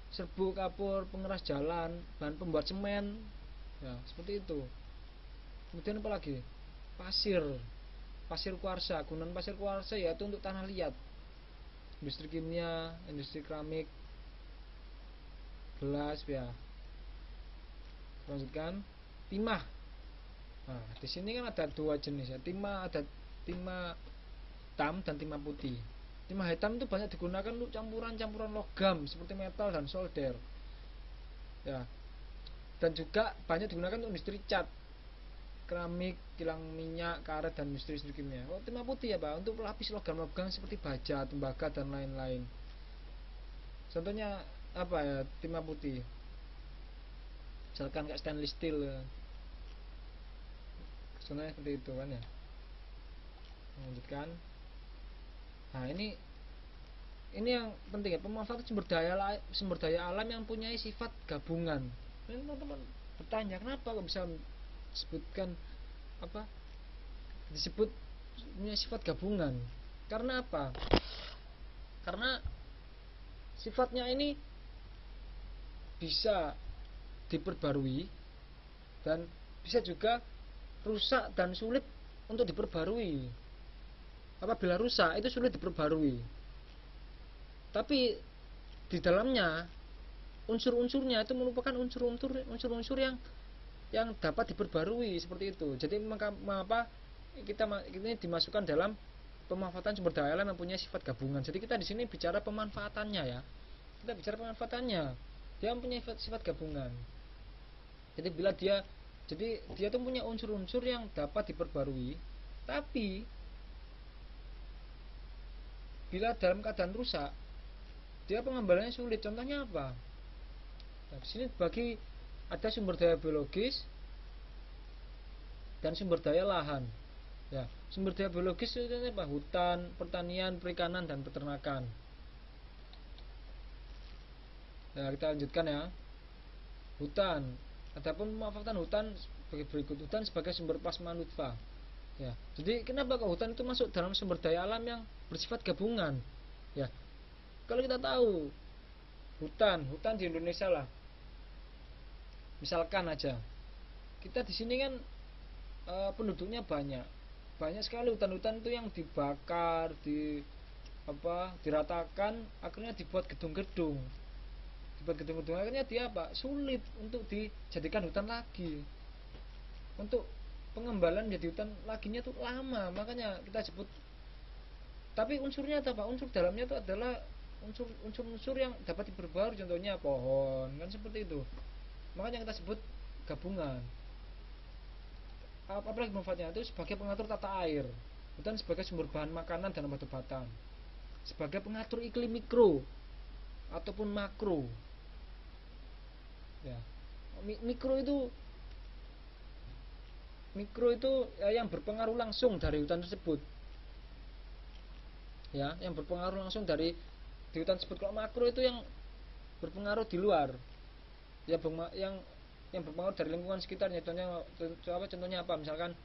serbuk, kapur, pengeras jalan, bahan pembuat semen. Ya, seperti itu. Kemudian apa lagi? Pasir kuarsa. Gunaan pasir kuarsa yaitu untuk tanah liat. Industri kimia, industri keramik, gelas ya. Lanjutkan. Timah. Nah, di sini kan ada dua jenis ya. Ada timah hitam dan timah putih. Timah hitam itu banyak digunakan untuk campuran-campuran logam seperti metal dan solder. Ya. Dan juga banyak digunakan untuk industri cat, keramik, kilang minyak, karet dan industri kimia. Kalau timah putih ya, Pak, untuk pelapis logam-logam seperti baja, tembaga dan lain-lain. Contohnya apa ya timah putih? Misalkan kayak stainless steel ya. Contohnya seperti itu kan ya. Lanjutkan. Nah, ini yang penting ya, pemanfaatan sumber daya alam yang punya sifat gabungan. Ini teman-teman bertanya, kenapa kok bisa disebut punya sifat gabungan? Karena apa? Karena sifatnya ini bisa diperbarui dan bisa juga rusak dan sulit untuk diperbarui. Apabila rusak itu sulit diperbarui, tapi di dalamnya unsur-unsurnya itu merupakan unsur-unsur yang dapat diperbarui, seperti itu. Jadi mengapa ini dimasukkan dalam pemanfaatan sumber daya alam yang punya sifat gabungan. Jadi kita di sini bicara pemanfaatannya ya. Kita bicara pemanfaatannya. Dia mempunyai sifat gabungan. Jadi dia tuh punya unsur-unsur yang dapat diperbarui, tapi bila dalam keadaan rusak, dia pengembaliannya sulit. Contohnya apa? Nah, di sini ada sumber daya biologis dan sumber daya lahan. Ya, sumber daya biologis itu apa? Hutan, pertanian, perikanan dan peternakan. Nah, kita lanjutkan ya. Hutan. Adapun pemanfaatan hutan sebagai berikut. Hutan sebagai sumber plasma nutfah. Ya. Jadi kenapa kok hutan itu masuk dalam sumber daya alam yang bersifat gabungan? Ya. Kalau kita tahu hutan di Indonesia lah. Misalkan aja. Kita di sini kan penduduknya banyak. banyak sekali hutan-hutan itu yang dibakar, diratakan, akhirnya dibuat gedung-gedung. Akhirnya dia sulit untuk dijadikan hutan lagi. Untuk pengembalian menjadi hutan laginya tuh lama, makanya kita sebut. Tapi unsurnya apa? Unsur dalamnya itu adalah unsur-unsur yang dapat diperbarui, contohnya pohon, kan seperti itu. Makanya kita sebut gabungan. Apalagi manfaatnya itu sebagai pengatur tata air, hutan sebagai sumber bahan makanan dan obat-obatan, sebagai pengatur iklim mikro ataupun makro. Ya, mikro itu yang berpengaruh langsung dari hutan tersebut. Ya, yang berpengaruh langsung di hutan tersebut. Kalau makro itu yang berpengaruh di luar. Ya, yang berpengaruh dari lingkungan sekitarnya. Contohnya apa? Misalkan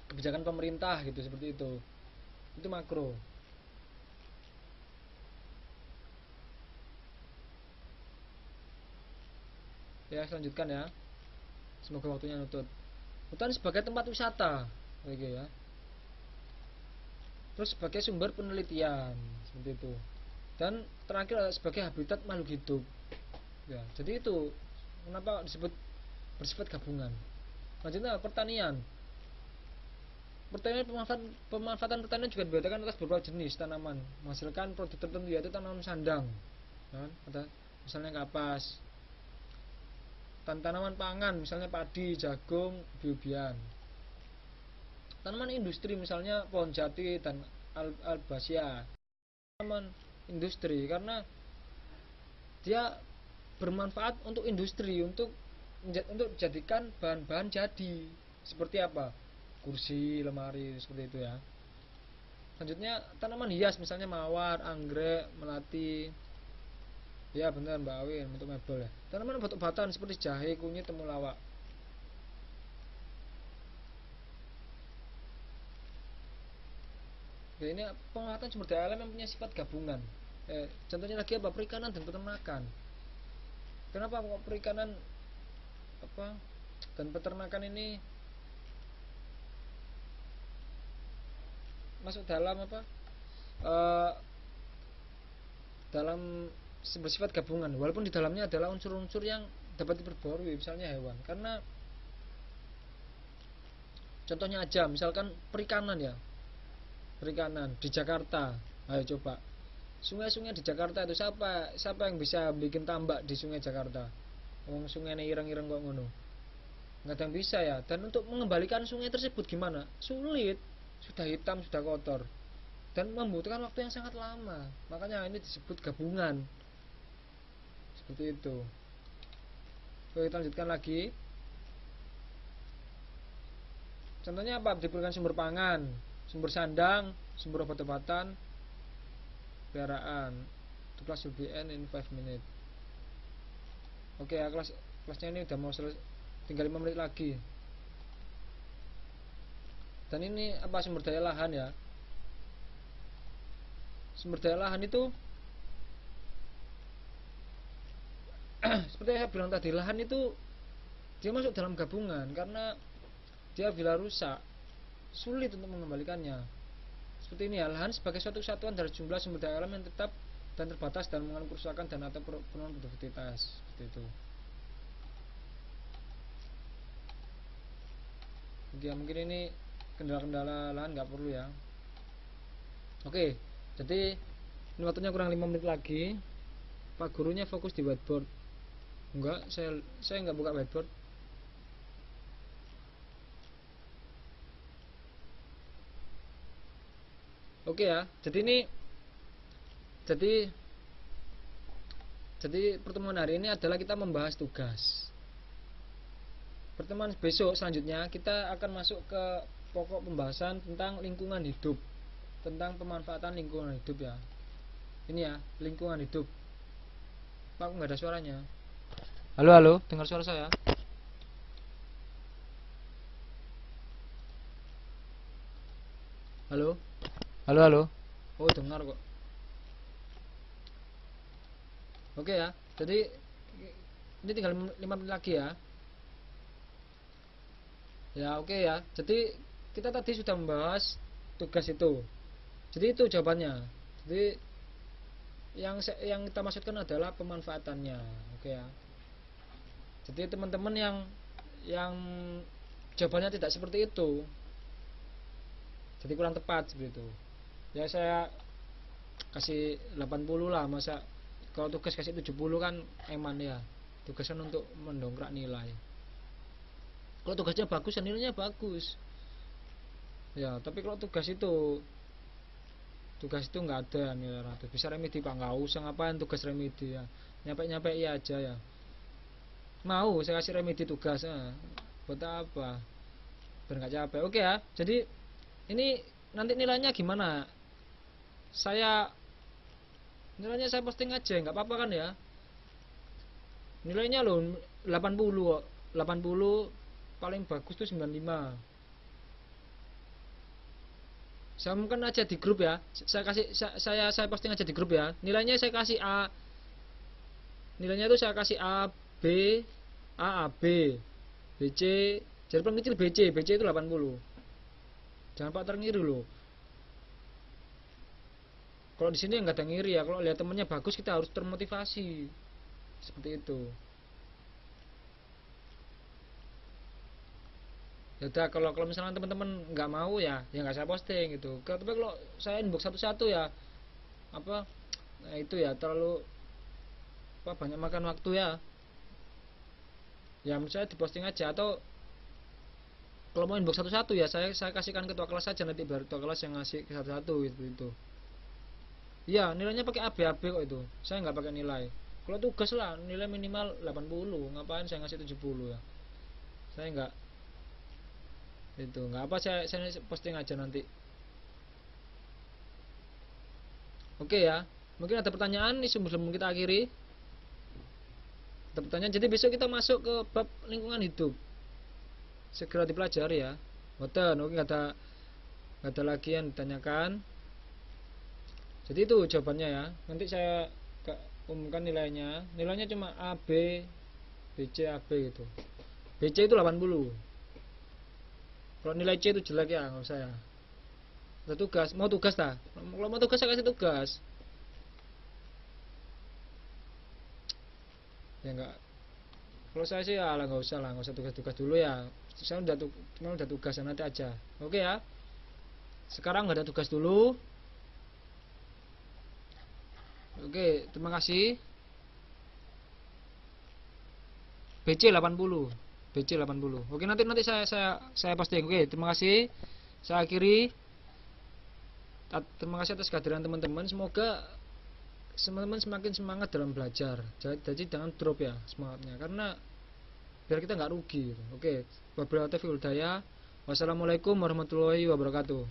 kebijakan pemerintah gitu, seperti itu. Itu makro. Ya, selanjutkan ya. Semoga waktunya nutut. Hutan sebagai tempat wisata, oke ya. Terus sebagai sumber penelitian, seperti itu. Dan terakhir sebagai habitat makhluk hidup. Ya, jadi itu kenapa disebut bersifat gabungan. Selanjutnya pertanian. Pemanfaatan pertanian juga dibedakan atas beberapa jenis tanaman, menghasilkan produk tertentu, yaitu tanaman sandang. Ya, ada misalnya kapas. Tanaman pangan misalnya padi, jagung, ubi-ubian. Tanaman industri misalnya pohon jati dan albasia. Tanaman industri karena dia bermanfaat untuk industri, untuk dijadikan bahan-bahan jadi. Seperti apa? Kursi, lemari, seperti itu ya. Selanjutnya tanaman hias misalnya mawar, anggrek, melati. Ya benar Mbak Awin, untuk mebel ya. Tanaman obat-obatan seperti jahe, kunyit, temulawak. Ya, ini penguatan sumber daya alam yang punya sifat gabungan. Contohnya lagi apa? Perikanan dan peternakan. Kenapa kok perikanan dan peternakan ini masuk dalam dalam bersifat gabungan, walaupun di dalamnya adalah unsur-unsur yang dapat diperbarui, misalnya hewan. Karena contohnya aja, misalkan perikanan ya, perikanan di Jakarta. Ayo coba, sungai-sungai di Jakarta itu siapa yang bisa bikin tambak di sungai Jakarta? Sungai ini ireng-ireng kok ngono, nggak ada yang bisa ya. Dan untuk mengembalikan sungai tersebut gimana? Sulit, sudah hitam, sudah kotor, dan membutuhkan waktu yang sangat lama. Makanya ini disebut gabungan, seperti itu. Oke, kita lanjutkan lagi. Contohnya apa? Diberikan sumber pangan, sumber sandang, sumber obat-obatan, peliharaan. The class will be end in 5 minutes. Oke ya, kelasnya ini udah mau selesai, tinggal 5 menit lagi. Dan ini apa? Sumber daya lahan ya. Sumber daya lahan itu seperti yang saya bilang tadi, lahan itu dia masuk dalam gabungan karena dia bila rusak sulit untuk mengembalikannya. Seperti ini ya, lahan sebagai suatu satuan dari jumlah sumber daya alam yang tetap dan terbatas dan mengalami kerusakan dan atau penurunan produktivitas, seperti itu. Oke, mungkin ini kendala-kendala lahan nggak perlu ya. Oke, jadi ini waktunya kurang 5 menit lagi. Pak gurunya fokus di whiteboard. Enggak, saya nggak buka whiteboard. Oke ya, jadi pertemuan hari ini adalah kita membahas tugas. Pertemuan besok selanjutnya kita akan masuk ke pokok pembahasan tentang lingkungan hidup, tentang pemanfaatan lingkungan hidup ya. Ini ya, lingkungan hidup. Pak, nggak ada suaranya. Halo, dengar suara saya? Halo. Oh, dengar kok. Oke ya, jadi ini tinggal 5 menit lagi ya. Ya, oke ya. Jadi kita tadi sudah membahas tugas itu. Jadi itu jawabannya. Jadi yang kita maksudkan adalah pemanfaatannya. Oke ya. Jadi teman-teman yang jawabannya tidak seperti itu, jadi kurang tepat seperti itu. Ya saya kasih 80 lah, masa kalau tugas kasih 70 kan eman ya. Tugas kan untuk mendongkrak nilai. Kalau tugasnya bagus ya nilainya bagus. Ya, tapi kalau tugas itu nggak ada nilai 100. Bisa remedi Pak, nggak usah ngapain tugas remedi ya. Nyampe iya aja ya. Mau saya kasih remedi tugas buat apa? Biar nggak capek. Oke ya. Jadi ini nanti nilainya gimana? Nilainya saya posting aja, nggak apa-apa kan ya? Nilainya loh 80 kok. 80 paling bagus tuh 95. Saya mungkin aja di grup ya. Saya posting aja di grup ya. Nilainya saya kasih A. Nilainya itu saya kasih A, B, A, B, BC. Jadi paling kecil BC itu 80. Jangan Pak terngiri loh. Kalau di sini nggak ada ngiri ya. Kalau lihat temennya bagus kita harus termotivasi. Seperti itu. Ya udah, kalau misalnya teman-teman nggak mau ya nggak saya posting gitu. Tapi kalau saya inbox satu-satu ya apa, nah itu ya terlalu banyak makan waktu ya. Ya misalnya diposting aja, atau kalau mau inbox satu-satu ya saya kasihkan ketua kelas saja, nanti baru ketua kelas yang ngasih ke satu-satu gitu itu. Iya, nilainya pakai AB kok itu. Saya nggak pakai nilai. Kalau tugas lah nilai minimal 80. Ngapain saya ngasih 70 ya? Saya nggak itu, nggak apa, saya posting aja nanti. Oke ya. Mungkin ada pertanyaan nih sebelum kita akhiri. Ada pertanyaan. Jadi besok kita masuk ke bab lingkungan hidup. Segera dipelajari ya. Boten, oke, nggak ada lagi yang ditanyakan. Jadi itu jawabannya ya. Nanti saya umumkan nilainya. Nilainya cuma A, B, BC, AB gitu. BC itu 80. Kalau nilai C itu jelek ya, nggak usah ya. Ada tugas, mau tugas tak? Kalau mau tugas saya kasih tugas. Ya enggak. Kalau saya sih ya nggak usah lah, nggak usah tugas-tugas dulu ya. Saya udah tugas ya, nanti aja. Oke ya. Sekarang nggak ada tugas dulu. Oke, terima kasih. BC 80. BC 80. Oke, nanti saya posting. Oke, terima kasih. Saya akhiri. Terima kasih atas kehadiran teman-teman. Semoga teman-teman semakin semangat dalam belajar. Jadi jangan drop ya semangatnya, karena biar kita nggak rugi gitu. Oke, wabillahi taufiq wal hidayah. Wassalamualaikum warahmatullahi wabarakatuh.